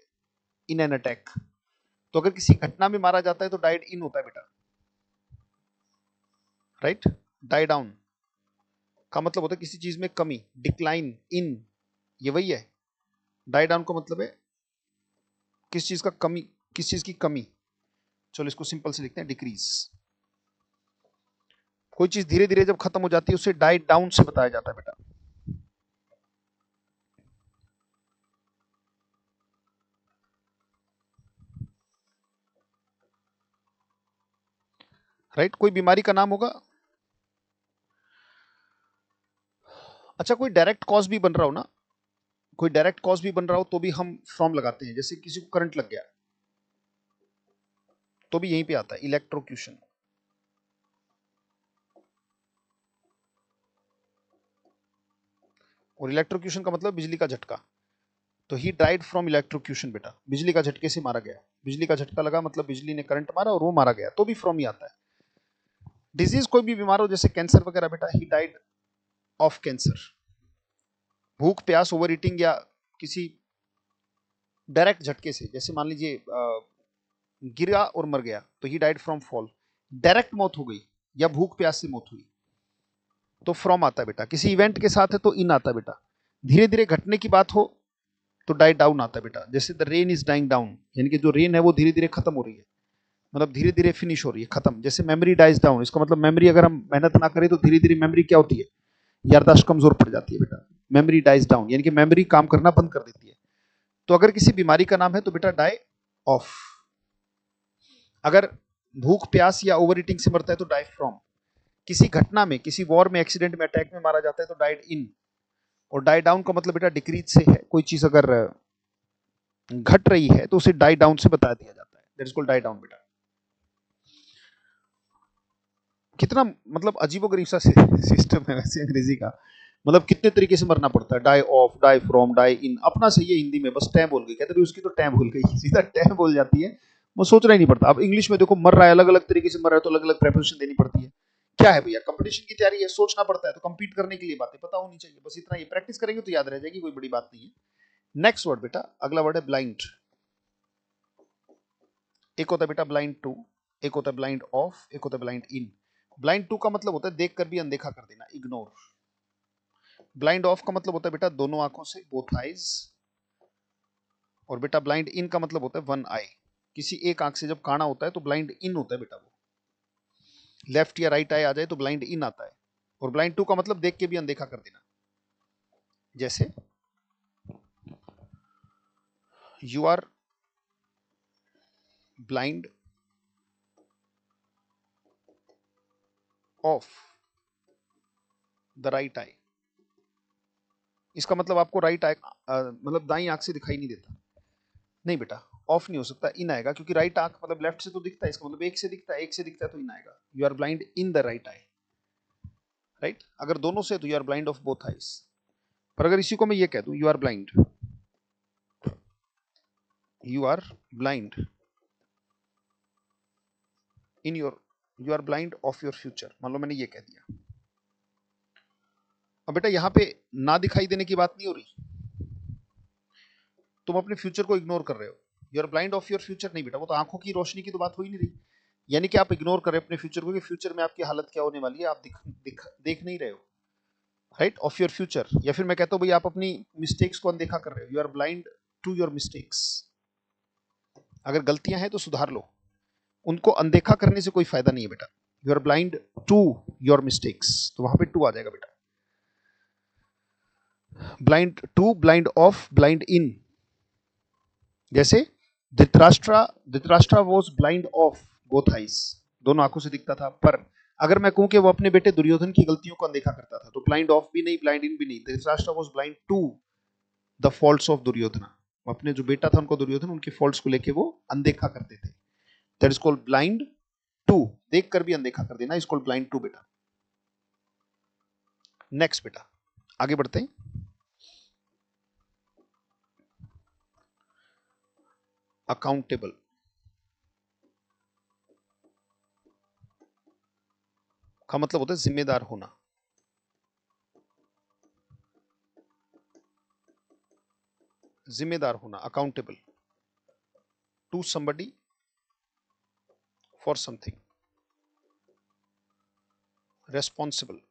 in an attack. तो अगर किसी घटना में मारा जाता है तो डाइड इन होता है बेटा, राइट। डाई डाउन का मतलब होता है किसी चीज में कमी, डिक्लाइन। इन, ये वही है। डाई डाउन का मतलब है किस चीज का कमी, किस चीज की कमी। चलो इसको सिंपल से लिखते हैं, डिक्रीज। कोई चीज धीरे धीरे जब खत्म हो जाती है उसे डाई डाउन से बताया जाता है बेटा। राइट। कोई बीमारी का नाम होगा। अच्छा, कोई डायरेक्ट कॉज भी बन रहा हो ना, कोई डायरेक्ट कॉज भी बन रहा हो तो भी हम फ्रॉम लगाते हैं। जैसे किसी को करंट लग गया तो भी यहीं पे आता है, इलेक्ट्रोक्यूशन। और इलेक्ट्रोक्यूशन का मतलब बिजली का झटका। तो ही डाइड फ्रॉम इलेक्ट्रोक्यूशन बेटा, बिजली का झटके से मारा गया। बिजली का झटका लगा मतलब बिजली ने करंट मारा और वो मारा गया, तो भी फ्रॉम ही आता है। डिजीज कोई भी बीमार हो, जैसे कैंसर वगैरह बेटा, ही डाइड ऑफ कैंसर। भूख प्यास ओवर ईटिंग या किसी डायरेक्ट झटके से, जैसे मान लीजिए गिरा और मर गया तो he died from fall. Direct मौत हो गई या भूख प्यास से मौत हुई तो फ्रॉम आता है बेटा। किसी इवेंट के साथ है तो इन आता है बेटा। धीरे धीरे घटने की बात हो तो डाई डाउन आता है बेटा। जैसे the rain is dying down, यानी कि जो रेन है वो धीरे धीरे खत्म हो रही है, मतलब धीरे धीरे फिनिश हो रही है, खत्म। जैसे मेमोरी डाइज डाउन, इसका मतलब मेमोरी अगर हम मेहनत ना करें तो धीरे धीरे मेमोरी क्या होती है, याददाश्त कमजोर पड़ जाती है बेटा। मेमोरी डाइज डाउन यानी कि मेमोरी काम करना बंद कर देती है। तो अगर किसी बीमारी का नाम है तो बेटा डाई ऑफ। अगर भूख प्यास या ओवर ईटिंग से मरता है तो डाई फ्रॉम। किसी घटना में, किसी वॉर में, एक्सीडेंट में, अटैक में मारा जाता है तो डाइड इन। और डाई डाउन का मतलब बेटा डिक्रीज से है। कोई चीज अगर घट रही है तो उसे डाई डाउन से बता दिया जाता है, that is called die down बेटा। कितना मतलब अजीबोगरीब सा सिस्टम है वैसे अंग्रेजी का, मतलब कितने तरीके से मरना पड़ता है, die of, die from, die in, अपना सही है हिंदी में, बस टैं बोल गई, कहते भाई उसकी तो टैं भूल गई, सीधा टैं बोल जाती है, वो सोचना ही नहीं पड़ता। अब इंग्लिश में देखो मर रहा है, अलग अलग तरीके से मर रहा है तो अलग अलग प्रेपोजिशन देनी पड़ती है। क्या है भैया, कंपटीशन की तैयारी है, सोचना पड़ता है, तो compete करने के लिए बातें पता होनी चाहिए, बस इतना ही, प्रैक्टिस करेंगे तो याद रह जाएगी, कोई बड़ी बात नहीं है। नेक्स्ट वर्ड बेटा, अगला वर्ड है ब्लाइंड। एक होता है बेटा ब्लाइंड टू, एक होता है ब्लाइंड ऑफ, एक होता है ब्लाइंड इन। ब्लाइंड टू का मतलब होता है देख कर भी अनदेखा कर देना, इग्नोर। ब्लाइंड ऑफ का मतलब होता है बेटा दोनों आंखों से, बोथ आईज। और बेटा ब्लाइंड इन का मतलब होता है वन आई, किसी एक आंख से जब काना होता है तो ब्लाइंड इन होता है बेटा, वो लेफ्ट या राइट आई आ जाए तो ब्लाइंड इन आता है। और ब्लाइंड टू का मतलब देख के भी अनदेखा कर देना, जैसे you are blind of the right eye. इसका मतलब आपको राइट आई मतलब दाई आंख से दिखाई नहीं देता, नहीं बेटा, ऑफ नहीं हो सकता, इन आएगा, क्योंकि राइट आंख मतलब लेफ्ट से तो दिखता है, इसका मतलब एक से दिखता है, एक से दिखता है तो इन आएगा। You are blind in the right eye, right. अगर दोनों से तो you are blind of both eyes. पर अगर इसी को मैं ये कह दूं, you are blind, you are blind in your, you are blind of your future, मान लो मैंने ये कह दिया। अब बेटा यहां पे ना दिखाई देने की बात नहीं हो रही, तुम अपने फ्यूचर को इग्नोर कर रहे हो, you are blind of your future नहीं बेटा, वो तो आंखों की रोशनी की तो बात हो ही नहीं रही। यानी कि आप इग्नोर कर रहे हो अपने फ्यूचर को, कि फ्यूचर में आपकी हालत क्या होने वाली है, आप देख नहीं रहे हो, राइट, ऑफ योर फ्यूचर। या फिर मैं कहता हूं भाई आप अपनी मिस्टेक्स को अनदेखा कर रहे हो, you are blind to your mistakes. अगर गलतियां हैं तो सुधार लो, उनको अनदेखा करने से कोई फायदा नहीं है बेटा। You are blind to your mistakes, तो वहां पे टू आ जाएगा बेटा। Blind to, blind of, blind in. जैसे Dhritarashtra was blind of both eyes, दोनों आंखों से दिखता था। पर अगर मैं कहूं कि वो अपने बेटे दुर्योधन की गलतियों को अनदेखा करता था, तो ब्लाइंड ऑफ भी नहीं, ब्लाइंड इन भी नहीं, Dhritarashtra was blind to the faults of Duryodhana. अपने जो बेटा था उनको दुर्योधन, उनके फॉल्ट्स को लेके वो अनदेखा करते थे, that is called blind to, देख कर भी अनदेखा कर देना, इज कॉल्ड ब्लाइंड टू बेटा। नेक्स्ट बेटा, आगे बढ़ते हैं। अकाउंटेबल का मतलब होता है जिम्मेदार होना। जिम्मेदार होना, accountable to somebody for something, responsible.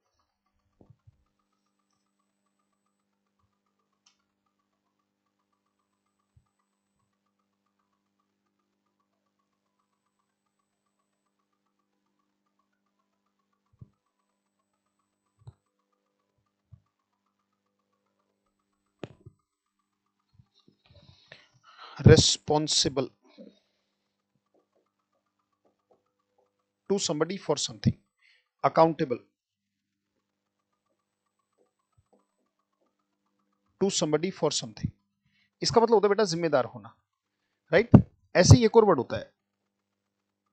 Responsible to somebody for something, accountable to somebody for something. इसका मतलब होता है बेटा जिम्मेदार होना, राइट। ऐसे ही एक और वर्ड होता है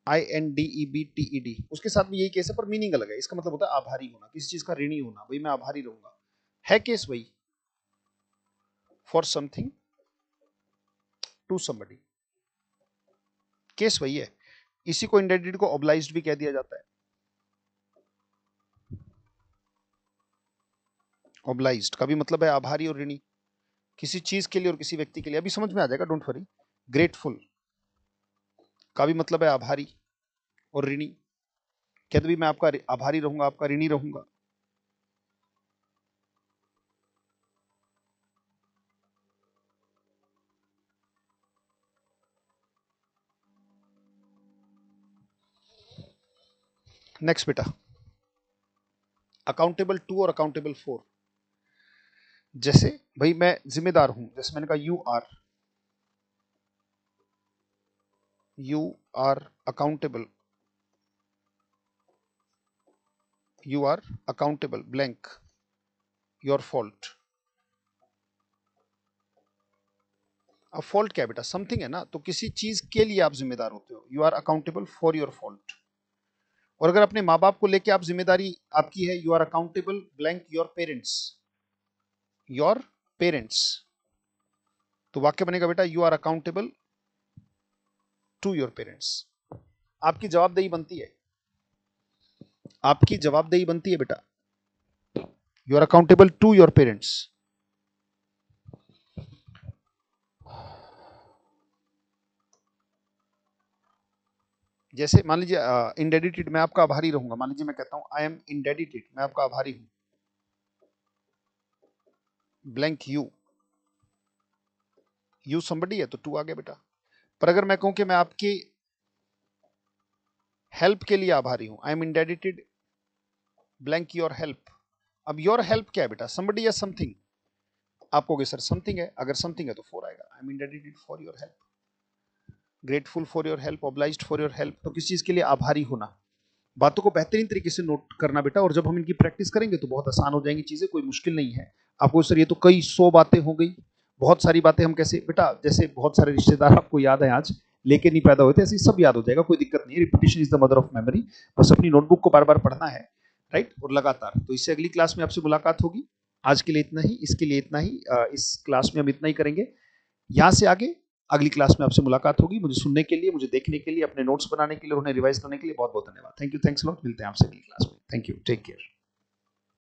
INDEBTED, उसके साथ भी यही केस है पर मीनिंग अलग है। इसका मतलब होता है आभारी होना, किसी चीज का ऋणी होना, भाई मैं आभारी रहूंगा, है केस वही, for something to somebody, case वही है। इसी को इंडेंटेड को ऑब्लाइज्ड भी कह दिया जाता है, ऑब्लाइज्ड का भी मतलब है आभारी और ऋणी, किसी चीज के लिए और किसी व्यक्ति के लिए। अभी समझ में आ जाएगा, डोंट वरी। ग्रेटफुल का भी मतलब है आभारी और ऋणी, कहते भी मैं आपका आभारी रहूंगा, आपका ऋणी रहूंगा। नेक्स्ट बेटा, अकाउंटेबल टू और अकाउंटेबल फॉर। जैसे भाई मैं जिम्मेदार हूं, जैसे मैंने कहा you are accountable, you are accountable blank your fault. अब फॉल्ट क्या है बेटा, समथिंग है ना, तो किसी चीज के लिए आप जिम्मेदार होते हो, you are accountable for your fault. और अगर अपने माँ बाप को लेके आप जिम्मेदारी आपकी है, you are accountable blank your parents, your parents. तो वाक्य बनेगा बेटा you are accountable to your parents. आपकी जवाबदेही बनती है, आपकी जवाबदेही बनती है बेटा, you are accountable to your parents. जैसे मान लीजिए इंडेडिटेड, मैं आपका आभारी रहूंगा। मान लीजिए मैं कहता हूं आई एम इंडेडिटेड, मैं आपका आभारी हूं, ब्लैंक यू, यू समबडी है तो टू आ गया बेटा। पर अगर मैं कहूं कि मैं आपकी हेल्प के लिए आभारी हूं, I am indebted blank your help. अब योर हेल्प क्या है बेटा, समबडी या समथिंग? आप कहोगे सर समथिंग है, अगर समथिंग है तो फोर आएगा, I am indebted for your help, grateful for your help, obliged for your help. तो किसी चीज के लिए आभारी होना। बातों को बेहतरीन तरीके से नोट करना बेटा, और जब हम इनकी प्रैक्टिस करेंगे तो बहुत आसान हो जाएंगी चीजें, कोई मुश्किल नहीं है। आपको सर ये तो कई 100 बातें हो गई, बहुत सारी बातें हम कैसे बेटा, जैसे बहुत सारे रिश्तेदार आपको याद है आज, लेके नहीं पैदा हुए थे, ऐसे सब याद हो जाएगा, कोई दिक्कत नहीं है। Repetition is the mother of memory. बस अपनी नोटबुक को बार बार पढ़ना है, राइट, और लगातार। तो इससे अगली क्लास में आपसे मुलाकात होगी। आज के लिए इतना ही, इसके लिए इतना ही, इस क्लास में हम इतना ही करेंगे। यहाँ से आगे अगली क्लास में आपसे मुलाकात होगी। मुझे सुनने के लिए, मुझे देखने के लिए, अपने नोट्स बनाने के लिए, उन्हें रिवाइज करने के लिए बहुत बहुत धन्यवाद। Thank you, thanks lot. मिलते हैं आपसे अगली क्लास में। Thank you, take care.